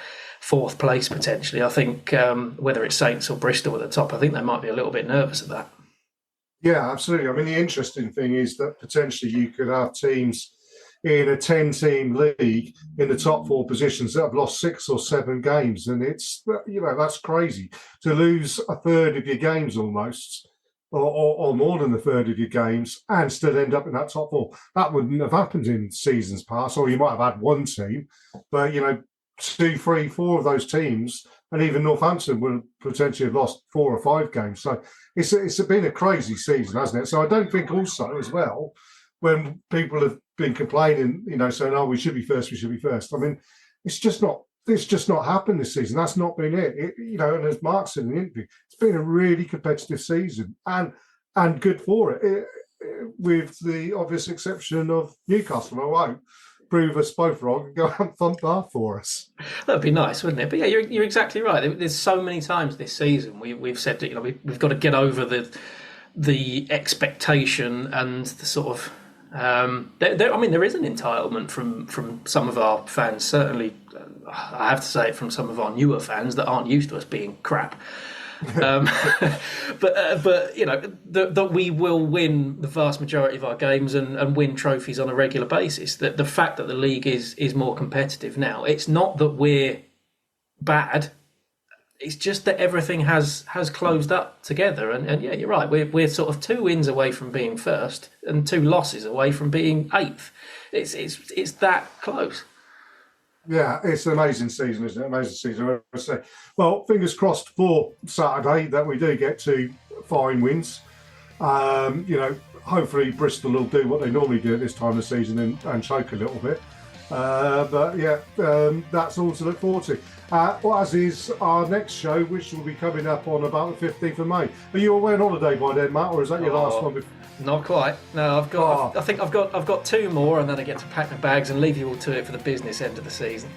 4th place potentially, I think whether it's Saints or Bristol at the top, I think they might be a little bit nervous of that. Yeah, absolutely. I mean, the interesting thing is that potentially you could have teams in a 10-team league in the top 4 positions that have lost 6 or 7 games, and it's that's crazy to lose a third of your games almost. Or more than a third of your games and still end up in that top 4. That wouldn't have happened in seasons past, or you might have had one team, but 2, 3, 4 of those teams, and even Northampton would potentially have lost 4 or 5 games. So it's been a crazy season, hasn't it? So I don't think also as well, when people have been complaining, saying, "Oh, we should be first. I mean, it's just not happened this season. That's not been it. And as Mark said in the interview, it's been a really competitive season and good for it, with the obvious exception of Newcastle. I won't prove us both wrong and go out and thump Bath for us. That'd be nice, wouldn't it? But yeah, you're exactly right. There's so many times this season we've said that we've got to get over the expectation and the sort of there is an entitlement from some of our fans, certainly. I have to say it from some of our newer fans that aren't used to us being crap. But that we will win the vast majority of our games and win trophies on a regular basis. That the fact that the league is more competitive now, it's not that we're bad. It's just that everything has closed up together, and yeah, you're right. We're sort of 2 wins away from being first and 2 losses away from being 8th. It's that close. Yeah, it's an amazing season, isn't it? Amazing season, I say. Well, fingers crossed for Saturday that we do get 2 fine wins. Hopefully Bristol will do what they normally do at this time of the season and choke a little bit. But yeah, that's all to look forward to. As is our next show, which will be coming up on about the 15th of May. Are you away on holiday by then, Matt, or is that your last one? Not quite. No, I think I've got 2 more, and then I get to pack my bags and leave you all to it for the business end of the season.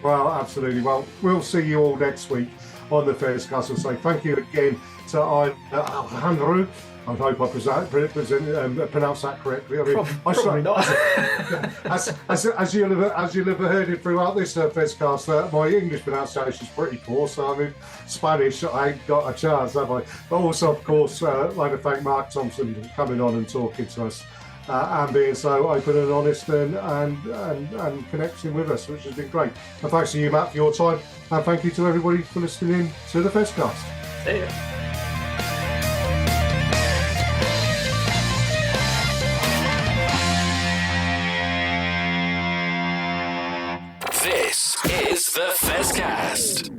Well, absolutely. Well, we'll see you all next week on the Fezcast. So thank you again to Isla Alejandro I hope I pronounced that correctly. I mean, Probably not. as you'll have heard it throughout this Fezcast, my English pronunciation is pretty poor. So I mean, Spanish, I ain't got a chance, have I? But also, of course, I'd like to thank Mark Thompson for coming on and talking to us. And being so open and honest and connecting with us, which has been great. And thanks to you, Matt, for your time. And thank you to everybody for listening in to the Fezcast. See ya. This is the Fezcast.